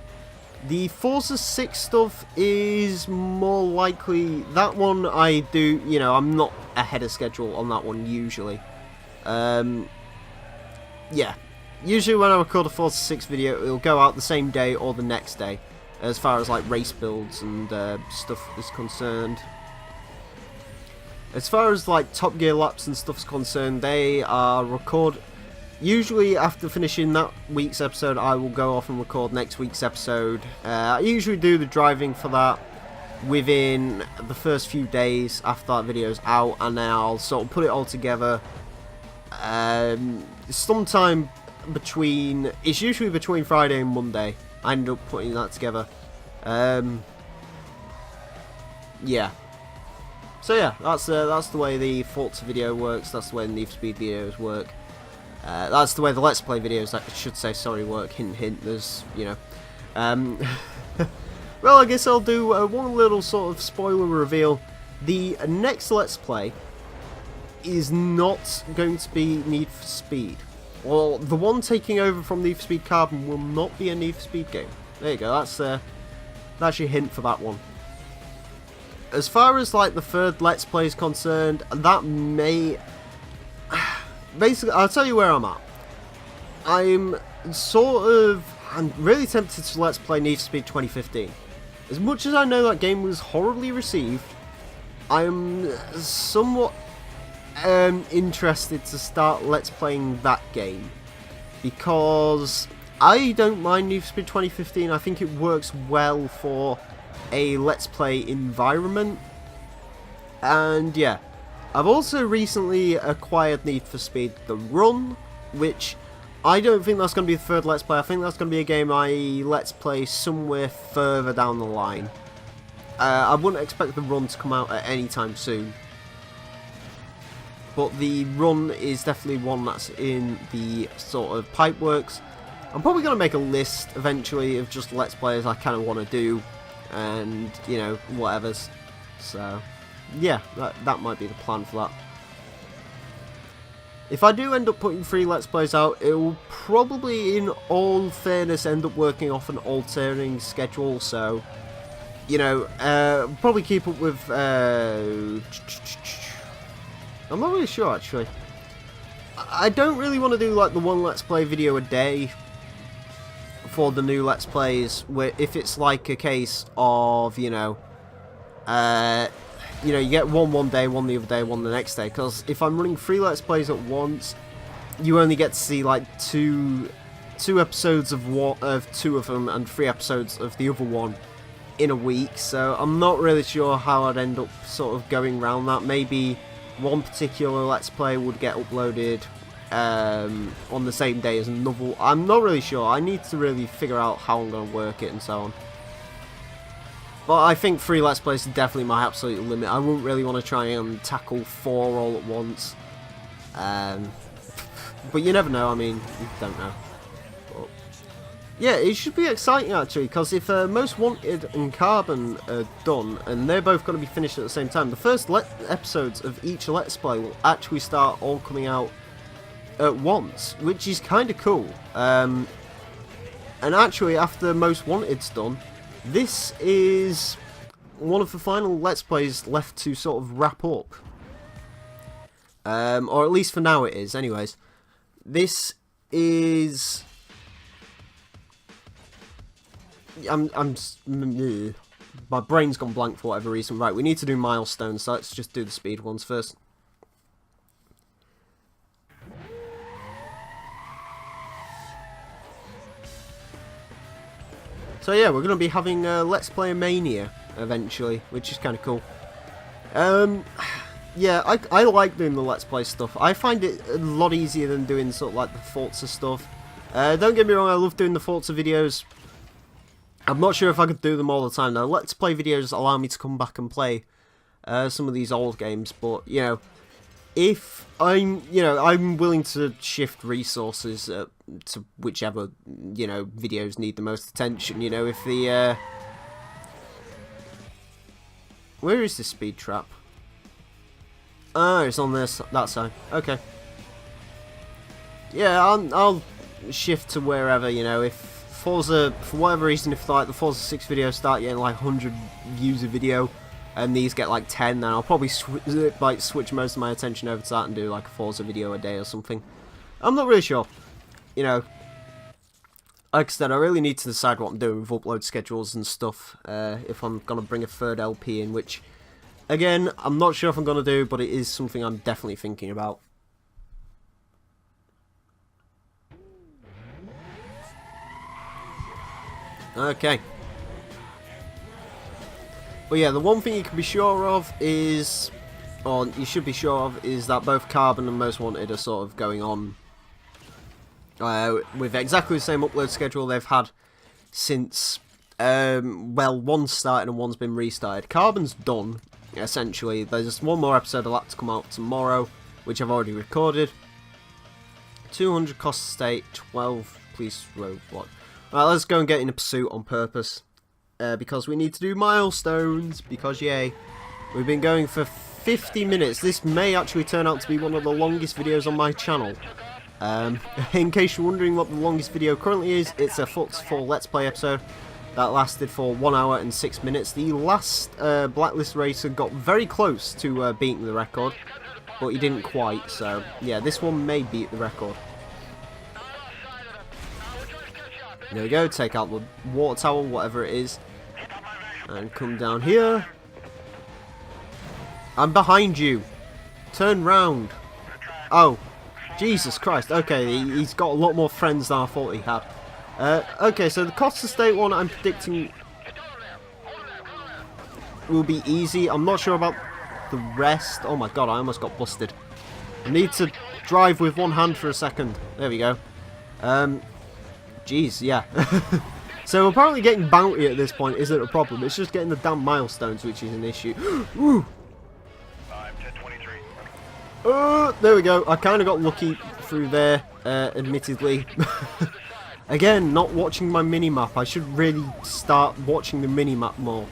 The Forza 6 stuff is more likely, that one I do, you know, I'm not ahead of schedule on that one usually. Yeah, usually when I record a Forza 6 video, it'll go out the same day or the next day, as far as like race builds and stuff is concerned. As far as like Top Gear laps and stuff's concerned, they are usually after finishing that week's episode, I will go off and record next week's episode. I usually do the driving for that within the first few days after that video's out, and then I'll sort of put it all together. Sometime between, it's usually between Friday and Monday, I end up putting that together. Yeah. So yeah, that's the way the Forza video works. That's the way the Need for Speed videos work. That's the way the Let's Play videos, I should say, sorry, work. Hint, hint. There's, you know. Well, I guess I'll do one little sort of spoiler reveal. The next Let's Play is not going to be Need for Speed. Well, the one taking over from Need for Speed Carbon will not be a Need for Speed game. There you go. That's your hint for that one. As far as like the third Let's Play is concerned, that may... Basically, I'll tell you where I'm at. I'm really tempted to Let's Play Need for Speed 2015. As much as I know that game was horribly received, I'm somewhat interested to start Let's Playing that game. Because I don't mind Need for Speed 2015, I think it works well for a Let's Play environment. And yeah, I've also recently acquired Need for Speed The Run, which I don't think that's going to be the third Let's Play. I think that's going to be a game I Let's Play somewhere further down the line. I wouldn't expect The Run to come out at any time soon. but the run is definitely one that's in the sort of pipe works. I'm probably going to make a list eventually of just Let's Plays I kind of want to do, and, you know, whatevers. So, yeah, that might be the plan for that. If I do end up putting 3 Let's Plays out, it will probably, in all fairness, end up working off an alternating schedule, so, you know, probably keep up with, I'm not really sure, actually. I don't really want to do, like, the 1 Let's Play video a day for the new Let's Plays, where if it's like a case of, you know, you get one day, one the other day, one the next day, because if I'm running 3 Let's Plays at once, you only get to see like two episodes of 2 of them and 3 episodes of the other one in a week, so I'm not really sure how I'd end up sort of going around that. Maybe one particular Let's Play would get uploaded on the same day as another. I'm not really sure. I need to really figure out how I'm going to work it and so on. But I think 3 Let's Plays is definitely my absolute limit. I wouldn't really want to try and tackle 4 all at once. But you never know. I mean, you don't know. But yeah, it should be exciting actually, because if Most Wanted and Carbon are done, and they're both going to be finished at the same time, the first episodes of each Let's Play will actually start all coming out at once, which is kind of cool. And actually, after Most Wanted's done, this is one of the final Let's Plays left to sort of wrap up. Or at least for now it is, anyways. This is... my brain's gone blank for whatever reason. Right, we need to do milestones, so let's just do the speed ones first. So yeah, we're going to be having Let's Play Mania eventually, which is kind of cool. Yeah, I like doing the Let's Play stuff. I find it a lot easier than doing sort of like the Forza stuff. Don't get me wrong, I love doing the Forza videos. I'm not sure if I could do them all the time though. Let's Play videos allow me to come back and play some of these old games, but you know, if I'm willing to shift resources to whichever, videos need the most attention. You know, if the where is the speed trap? Oh, it's on that side. Okay. Yeah, I'll shift to wherever, if Forza, for whatever reason, if like the Forza 6 videos start getting like 100 views a video, and these get like 10, then I'll probably switch most of my attention over to that and do like a Forza video a day or something. I'm not really sure. Like I said, I really need to decide what I'm doing with upload schedules and stuff, if I'm going to bring a third LP in, which, again, I'm not sure if I'm going to do, but it is something I'm definitely thinking about. Okay. But yeah, the one thing you can be sure of is, or you should be sure of, is that both Carbon and Most Wanted are sort of going on with exactly the same upload schedule they've had since, well, one's started and one's been restarted. Carbon's done, essentially. There's one more episode of that to come out tomorrow, which I've already recorded. 200 cost state, 12 police roadblock. Right, let's go and get in a pursuit on purpose. Because we need to do milestones, because yay. We've been going for 50 minutes. This may actually turn out to be one of the longest videos on my channel. In case you're wondering what the longest video currently is, it's a Forza 4 Let's Play episode that lasted for 1 hour and 6 minutes. The last Blacklist racer got very close to beating the record, but he didn't quite, so yeah, this one may beat the record. There we go, take out the water tower, whatever it is, and come down here. I'm behind you. Turn round. Oh, Jesus Christ. Okay, he's got a lot more friends than I thought he had. Okay, so the cost estate one I'm predicting will be easy. I'm not sure about the rest. Oh my god, I almost got busted. I need to drive with one hand for a second. There we go. Jeez, yeah. So apparently getting bounty at this point isn't a problem. It's just getting the damn milestones which is an issue. Woo! There we go. I kind of got lucky through there, admittedly. Again, not watching my mini-map. I should really start watching the mini-map more.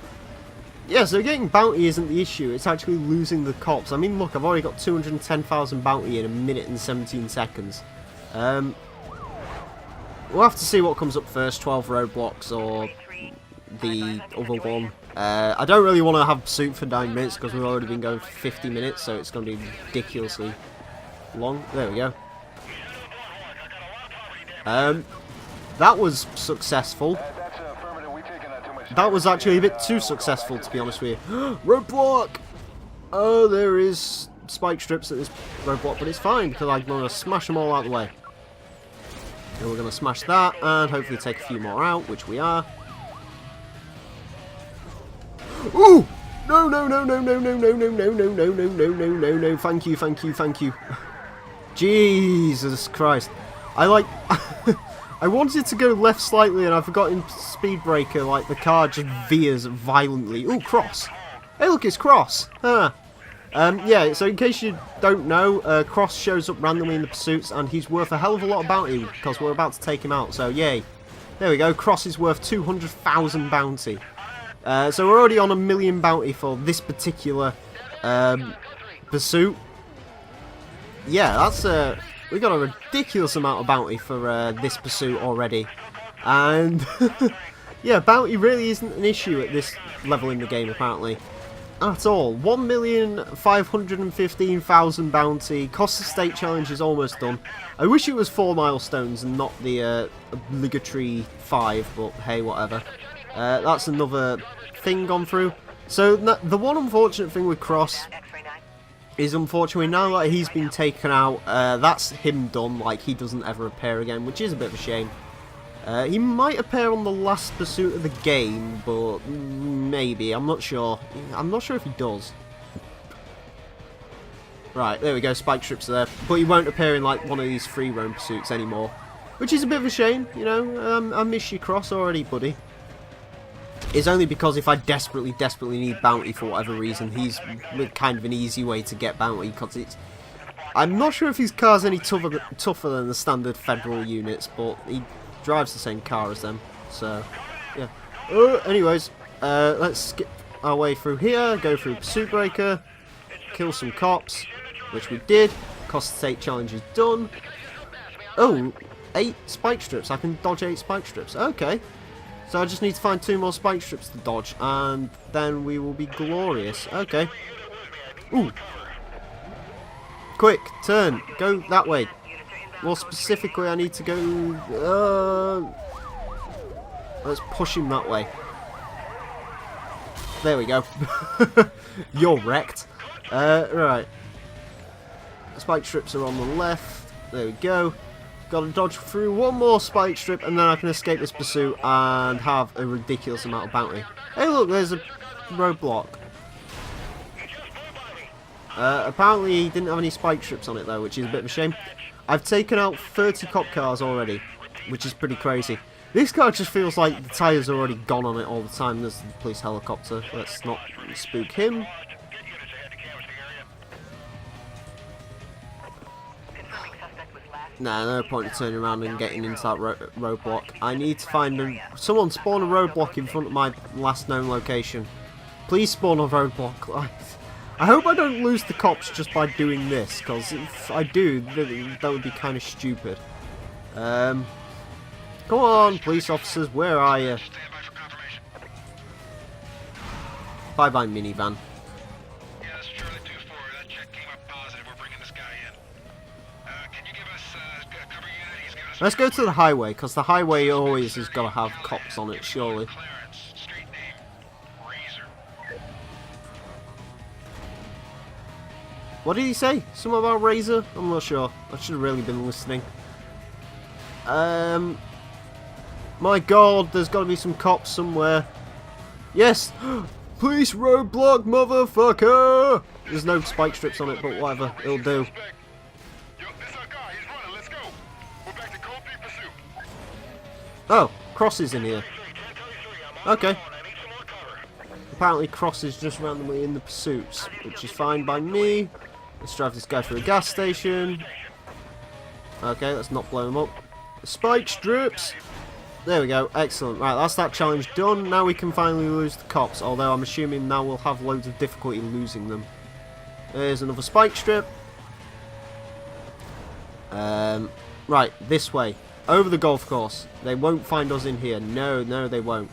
Yeah, so getting bounty isn't the issue. It's actually losing the cops. I mean, look, I've already got 210,000 bounty in a minute and 17 seconds. We'll have to see what comes up first, 12 roadblocks or the other one. I don't really want to have pursuit for 9 minutes because we've already been going for 50 minutes, so it's going to be ridiculously long. There we go. That was successful. That was actually a bit too successful, to be honest with you. Roadblock! Oh, there is spike strips at this roadblock, but it's fine because I'm going to smash them all out of the way. And we're going to smash that and hopefully take a few more out, which we are. Ooh! No, no, no, no, no, no, no, no, no, no, no, no, no, no, no, no. Thank you, thank you, thank you. Jesus Christ. I I wanted to go left slightly and I forgot in speed breaker, like, the car just veers violently. Ooh, Cross. Hey, look, it's Cross. Huh. Yeah, so in case you don't know, Cross shows up randomly in the pursuits and he's worth a hell of a lot of bounty because we're about to take him out, so yay. There we go, Cross is worth 200,000 bounty. So we're already on 1 million bounty for this particular pursuit. Yeah, that's we got a ridiculous amount of bounty for this pursuit already, and yeah, bounty really isn't an issue at this level in the game apparently at all. 1,515,000 bounty. Cost of State challenge is almost done. I wish it was 4 milestones and not the obligatory 5, but hey, whatever. That's another thing gone through. So the one unfortunate thing with Cross is, unfortunately, now that he's been taken out, that's him done. Like, he doesn't ever appear again, which is a bit of a shame. He might appear on the last pursuit of the game, but maybe. I'm not sure. I'm not sure if he does. Right, there we go. Spike strips are there. But he won't appear in, like, one of these free roam pursuits anymore. Which is a bit of a shame, you know. I miss you, Cross, already, buddy. It's only because if I desperately need bounty for whatever reason, he's kind of an easy way to get bounty, because it's... I'm not sure if his car's any tougher than the standard federal units, but he drives the same car as them, so, yeah. Anyways, let's skip our way through here, go through Pursuit Breaker, kill some cops, which we did. Cost of State challenge is done. Oh, 8 spike strips. I can dodge 8 spike strips. Okay. So I just need to find 2 more spike strips to dodge, and then we will be glorious. Okay. Ooh. Quick, turn. Go that way. More specifically, I need to go... let's push him that way. There we go. You're wrecked. Right. Spike strips are on the left. There we go. Got to dodge through 1 more spike strip, and then I can escape this pursuit and have a ridiculous amount of bounty. Hey, look, there's a roadblock. Apparently, he didn't have any spike strips on it, though, which is a bit of a shame. I've taken out 30 cop cars already, which is pretty crazy. This car just feels like the tyres are already gone on it all the time. There's the police helicopter. Let's not spook him. Nah, no point in turning around and getting into that roadblock. I need to find someone spawn a roadblock in front of my last known location. Please spawn a roadblock. I hope I don't lose the cops just by doing this, because if I do, that would be kind of stupid. Come on, police officers, where are you? Bye-bye, minivan. Let's go to the highway, because the highway always has got to have cops on it, surely. What did he say? Something about Razor? I'm not sure. I should have really been listening. My god, there's got to be some cops somewhere. Yes! Police roadblock, motherfucker! There's no spike strips on it, but whatever. It'll do. Oh, Cross is in here. Okay. Apparently Cross is just randomly in the pursuits, which is fine by me. Let's drive this guy through a gas station. Okay, let's not blow him up. Spike strips! There we go, excellent. Right, that's that challenge done. Now we can finally lose the cops, although I'm assuming now we'll have loads of difficulty losing them. There's another spike strip. Right, this way. Over the golf course. They won't find us in here. No, no, they won't.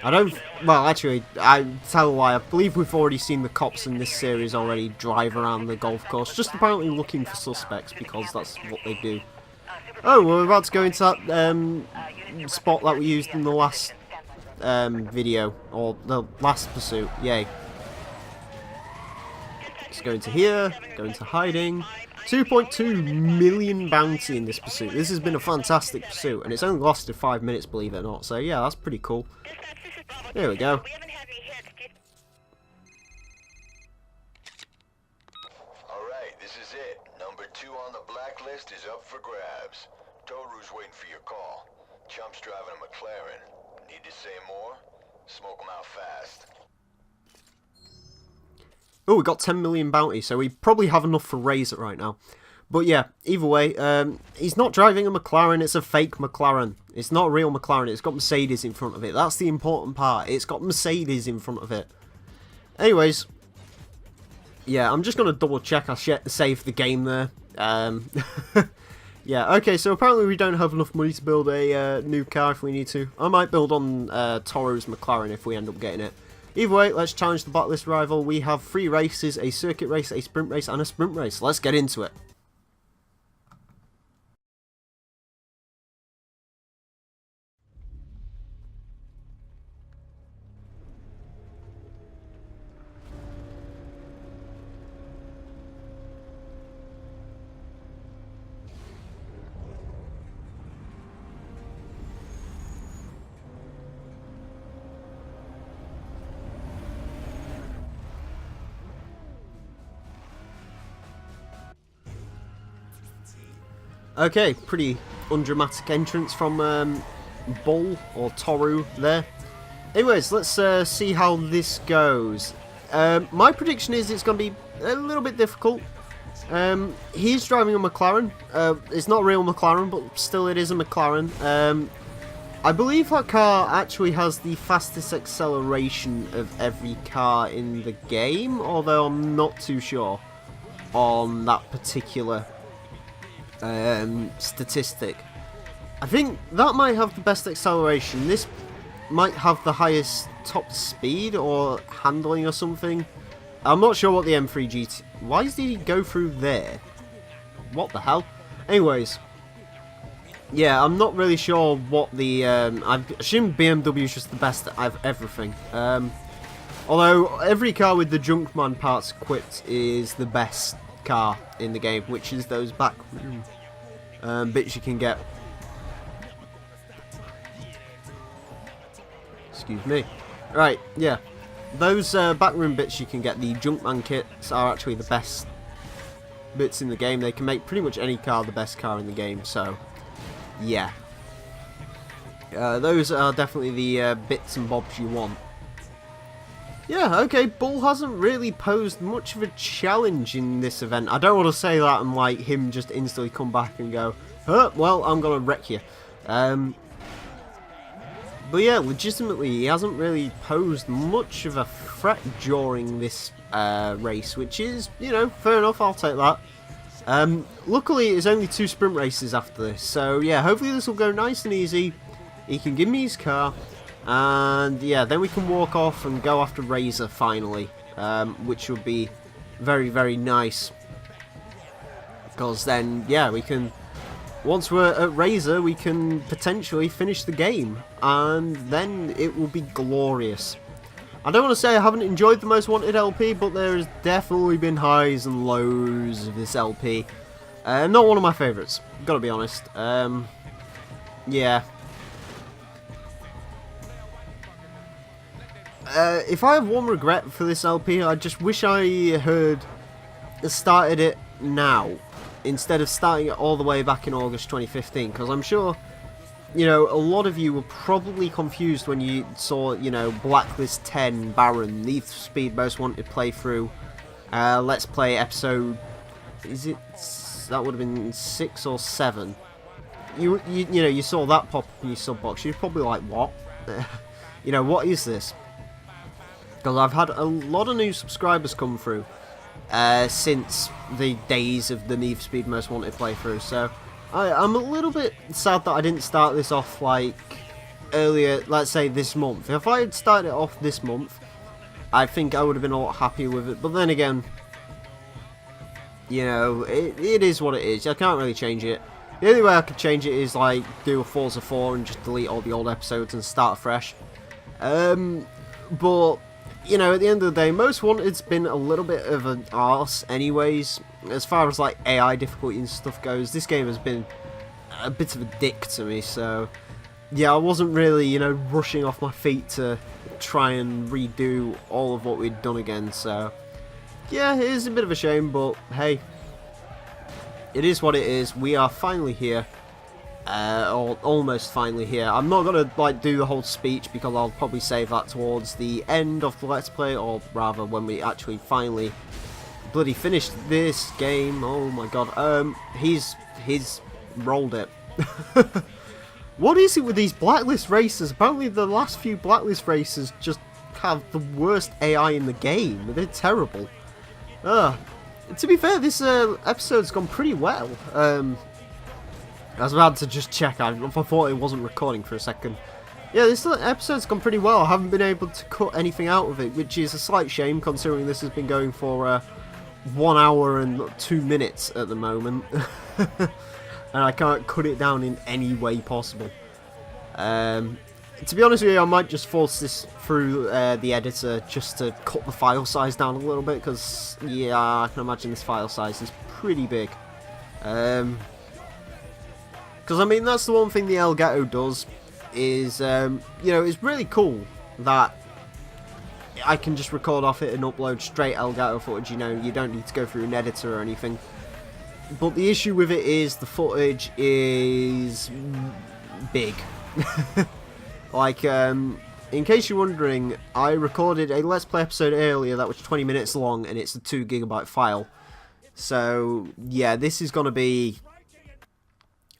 I don't... Well, actually, I tell a lie. I believe we've already seen the cops in this series already drive around the golf course, just apparently looking for suspects, because that's what they do. Oh, we're about to go into that spot that we used in the last video, or the last pursuit. Yay. Let's go into here, go into hiding. 2.2 million bounty in this pursuit. This has been a fantastic pursuit, and it's only lasted 5 minutes, believe it or not. So yeah, that's pretty cool. There we go. Alright, this is it. Number 2 on the blacklist is up for grabs. Toru's waiting for your call. Chump's driving a McLaren. Need to say more? Smoke him out fast. Oh, we got 10 million bounty, so we probably have enough for Razor right now. But yeah, either way, he's not driving a McLaren, it's a fake McLaren. It's not a real McLaren, it's got Mercedes in front of it. That's the important part, it's got Mercedes in front of it. Anyways, yeah, I'm just going to double check I saved the game there. Yeah, okay, so apparently we don't have enough money to build a new car if we need to. I might build on Toru's McLaren if we end up getting it. Either way, let's challenge the Blacklist rival. We have 3 races, a circuit race, a sprint race, and a sprint race. Let's get into it. Okay, pretty undramatic entrance from Bull or Toru there. Anyways, let's see how this goes. My prediction is it's going to be a little bit difficult. He's driving a McLaren. It's not a real McLaren, but still it is a McLaren. I believe that car actually has the fastest acceleration of every car in the game, although I'm not too sure on that particular statistic. I think that might have the best acceleration. This might have the highest top speed or handling or something. I'm not sure what the M3 GT... Why did he go through there? What the hell? Anyways, yeah, I'm not really sure what the... I assume BMW is just the best at everything. Although every car with the Junkman parts equipped is the best car in the game, which is those back bits you can get. Excuse me. Right, yeah. Those backroom bits you can get, the Junkman kits, are actually the best bits in the game. They can make pretty much any car the best car in the game, so yeah. Those are definitely the bits and bobs you want. Yeah, okay, Bull hasn't really posed much of a challenge in this event. I don't want to say that and like him just instantly come back and go, huh, well, I'm going to wreck you. But yeah, legitimately, he hasn't really posed much of a threat during this race, which is, you know, fair enough, I'll take that. Luckily, it's only 2 sprint races after this, so yeah, hopefully this will go nice and easy. He can give me his car. And yeah, then we can walk off and go after Razor finally, which would be very, very nice. Because then, yeah, we can, once we're at Razor, we can potentially finish the game. And then it will be glorious. I don't want to say I haven't enjoyed the Most Wanted LP, but there has definitely been highs and lows of this LP. Not one of my favourites, gotta be honest. Yeah. If I have one regret for this LP, I just wish I had started it now, instead of starting it all the way back in August 2015, because I'm sure, you know, a lot of you were probably confused when you saw, you know, Blacklist 10 Baron, Need for Speed Most Wanted playthrough, Let's Play episode... Is it... That would have been 6 or 7. You know, you saw that pop up in your sub box. You're probably like, what? You know, what is this? Because I've had a lot of new subscribers come through since the days of the Need for Speed Most Wanted playthrough. So I'm a little bit sad that I didn't start this off like earlier, let's say this month. If I had started it off this month, I think I would have been a lot happier with it. But then again, you know, it is what it is. I can't really change it. The only way I could change it is like do a Forza 4 and just delete all the old episodes and start fresh. But you know, at the end of the day, Most Wanted's been a little bit of an arse anyways. As far as like AI difficulty and stuff goes, this game has been a bit of a dick to me. So yeah, I wasn't really, you know, rushing off my feet to try and redo all of what we'd done again. So yeah, it is a bit of a shame, but hey, it is what it is. We are finally here, or almost finally here. I'm not gonna like do the whole speech because I'll probably save that towards the end of the Let's Play, or rather when we actually finally bloody finished this game. Oh my god, he's rolled it. What is it with these Blacklist races? Apparently the last few Blacklist races just have the worst AI in the game. They're terrible. To be fair, this episode's gone pretty well. I was about to just check. I thought it wasn't recording for a second. Yeah, this episode's gone pretty well. I haven't been able to cut anything out of it, which is a slight shame considering this has been going for 1 hour and 2 minutes at the moment. And I can't cut it down in any way possible. To be honest with you, I might just force this through the editor just to cut the file size down a little bit, because yeah, I can imagine this file size is pretty big. Because I mean, that's the one thing the Elgato does is, you know, it's really cool that I can just record off it and upload straight Elgato footage. You know, you don't need to go through an editor or anything. But the issue with it is the footage is big. Like, in case you're wondering, I recorded a Let's Play episode earlier that was 20 minutes long, and it's a 2 GB file. So, yeah, this is going to be,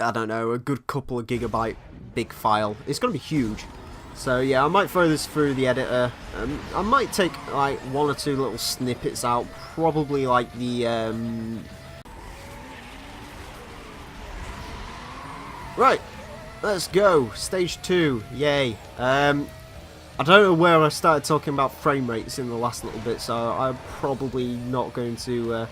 I don't know, a good couple of gigabyte big file. It's going to be huge. So, yeah, I might throw this through the editor. I might take, like, 1 or 2 little snippets out. Probably, like, the, Right. Let's go. Stage 2. Yay. I don't know where I started talking about frame rates in the last little bit, so I'm probably not going to,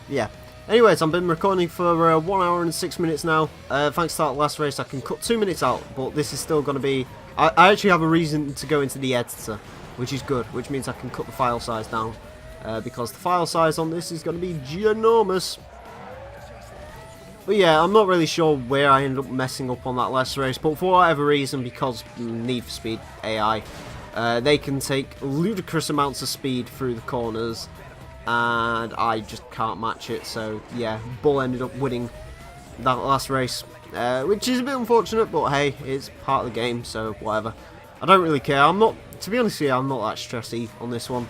yeah. Anyways, I've been recording for 1 hour and 6 minutes now. Thanks to that last race, I can cut 2 minutes out, but this is still going to be... I actually have a reason to go into the editor, which is good, which means I can cut the file size down, because the file size on this is going to be ginormous. But yeah, I'm not really sure where I ended up messing up on that last race, but for whatever reason, because Need for Speed AI, they can take ludicrous amounts of speed through the corners, and I just can't match it. So yeah, Bull ended up winning that last race, which is a bit unfortunate, but hey, it's part of the game, so whatever. I don't really care. I'm not, to be honest with you, I'm not that stressy on this one,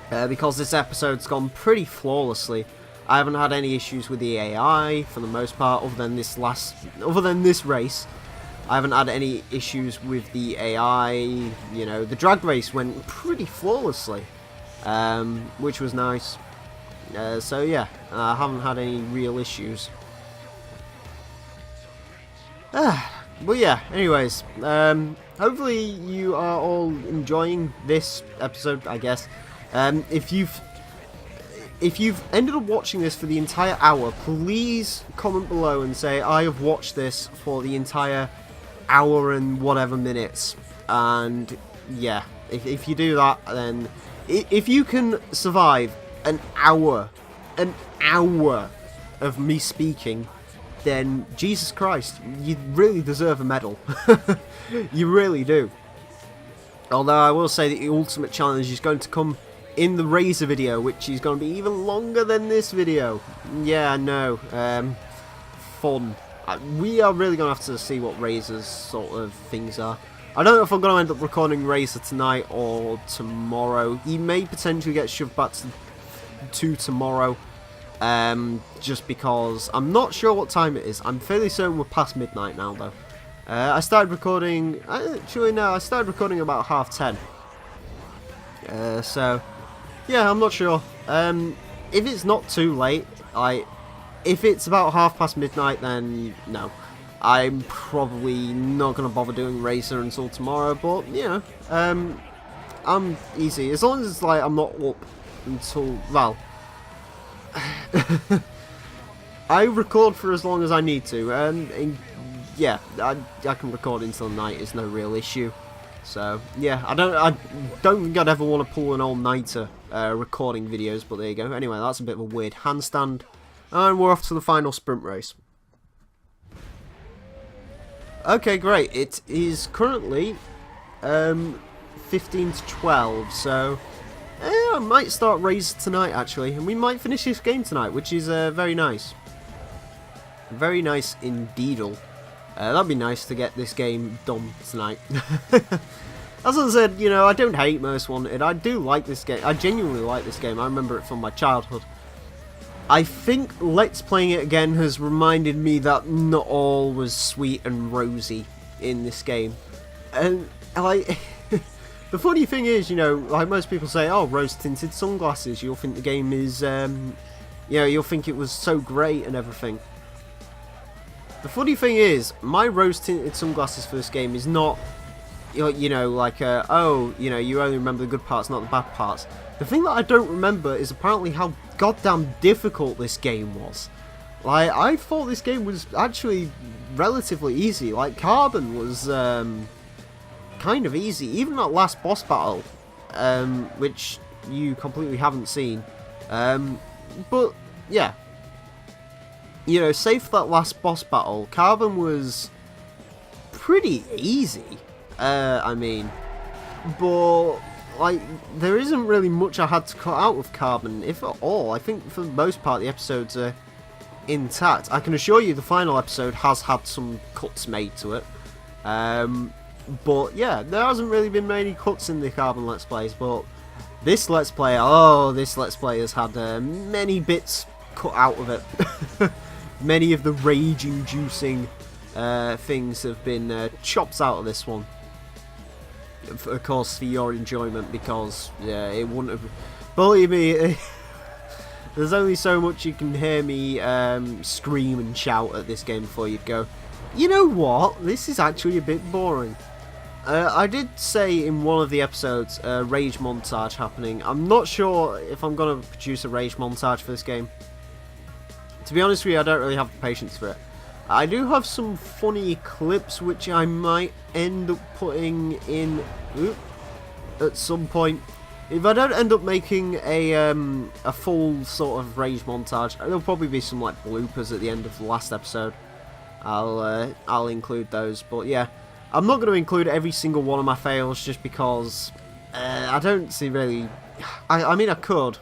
because this episode's gone pretty flawlessly. I haven't had any issues with the AI for the most part, other than this race. I haven't had any issues with the AI. You know, the drag race went pretty flawlessly, which was nice. So yeah, I haven't had any real issues. But yeah, anyways, hopefully you are all enjoying this episode, I guess. If you've ended up watching this for the entire hour, please comment below and say, I have watched this for the entire hour and whatever minutes. And yeah, if you do that, then if you can survive an hour of me speaking, then Jesus Christ, you really deserve a medal. You really do. Although I will say that the ultimate challenge is going to come in the Razor video, which is going to be even longer than this video. Yeah, I know. Fun. We are really going to have to see what Razor's sort of things are. I don't know if I'm going to end up recording Razor tonight or tomorrow. He may potentially get shoved back to to tomorrow. Just because I'm not sure what time it is. I'm fairly certain we're past midnight now, though. I started recording. Actually, no, I started recording about 10:30. So, yeah, I'm not sure. If it's not too late, if it's about midnight, then no. I'm probably not going to bother doing Racer until tomorrow, but, you know, I'm easy. As long as it's like I'm not up until, well, I record for as long as I need to, and yeah, I can record until night, it's no real issue. So, yeah, I don't think I'd ever want to pull an all-nighter recording videos, but there you go. Anyway, that's a bit of a weird handstand, and we're off to the final sprint race. Okay, great. It is currently 15 to 12, so I might start Razor tonight, actually, and we might finish this game tonight, which is very nice. Very nice indeedle. That'd be nice to get this game done tonight. As I said, you know, I don't hate Most Wanted. I do like this game. I genuinely like this game. I remember it from my childhood. I think Let's Playing it again has reminded me that not all was sweet and rosy in this game. And, like, the funny thing is, you know, like most people say, oh, rose-tinted sunglasses, you'll think the game is, you know, you'll think it was so great and everything. The funny thing is, my rose-tinted sunglasses for this game is not, you know, like, oh, you know, you only remember the good parts, not the bad parts. The thing that I don't remember is apparently how goddamn difficult this game was. Like, I thought this game was actually relatively easy. Like, Carbon was kind of easy. Even that last boss battle, which you completely haven't seen. But, yeah. You know, save for that last boss battle, Carbon was pretty easy. I mean, but like, there isn't really much I had to cut out of Carbon, if at all. I think for the most part the episodes are intact. I can assure you the final episode has had some cuts made to it. But yeah, there hasn't really been many cuts in the Carbon Let's Plays, but this Let's Play, this Let's Play has had many bits cut out of it. Many of the rage-inducing things have been chopped out of this one. Of course, for your enjoyment, because yeah, it wouldn't have. Believe me, there's only so much you can hear me scream and shout at this game before you'd go, you know what? This is actually a bit boring. I did say in one of the episodes rage montage happening. I'm not sure if I'm gonna produce a rage montage for this game. To be honest with you, I don't really have the patience for it. I do have some funny clips which I might end up putting in at some point. If I don't end up making a full sort of rage montage, there'll probably be some like bloopers at the end of the last episode. I'll include those, but yeah, I'm not going to include every single one of my fails just because I don't see really. I mean, I could.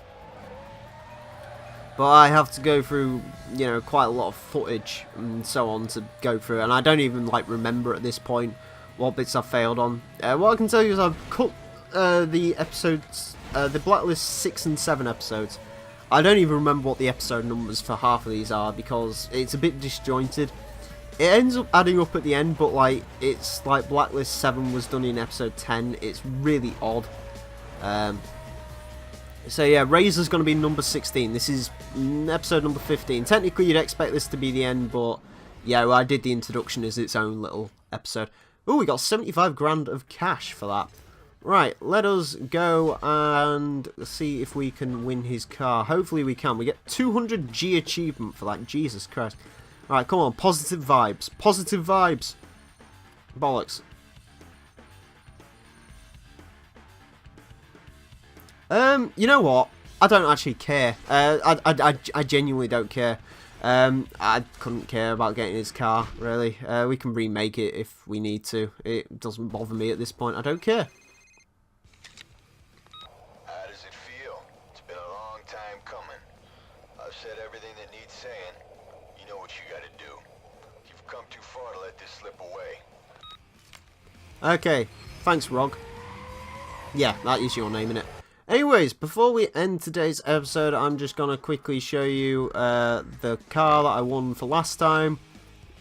But I have to go through, you know, quite a lot of footage and so on to go through, and I don't even like remember at this point what bits I've failed on. What I can tell you is I've cut the episodes, the Blacklist 6 and 7 episodes. I don't even remember what the episode numbers for half of these are because it's a bit disjointed. It ends up adding up at the end, but like it's like Blacklist 7 was done in episode 10. It's really odd. So yeah, Razor's going to be number 16. This is episode number 15. Technically, you'd expect this to be the end, but yeah, well, I did the introduction as its own little episode. Oh, we got 75 grand of cash for that. Right, let us go and see if we can win his car. Hopefully we can. We get 200 G achievement for that. Jesus Christ. Alright, come on. Positive vibes. Positive vibes. Bollocks. You know what? I don't actually care. I genuinely don't care. I couldn't care about getting his car, really. We can remake it if we need to. It doesn't bother me at this point. I don't care. How does it feel? It's been a long time coming. I've said everything that needs saying. You know what you gotta do. You've come too far to let this slip away. Okay. Thanks, Rog. Yeah, that is your name, innit? Anyways, before we end today's episode, I'm just going to quickly show you the car that I won for last time.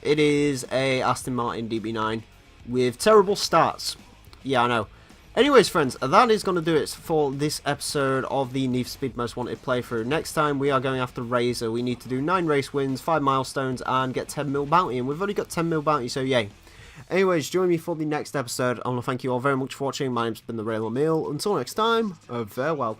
It is a Aston Martin DB9 with terrible stats. Yeah, I know. Anyways, friends, that is going to do it for this episode of the Need for Speed Most Wanted playthrough. Next time, we are going after Razor. We need to do 9 race wins, 5 milestones, and get 10 mil bounty. And we've only got 10 mil bounty, so yay. Anyways, join me for the next episode. I want to thank you all very much for watching. My name's been the Real Emile. Until next time, farewell.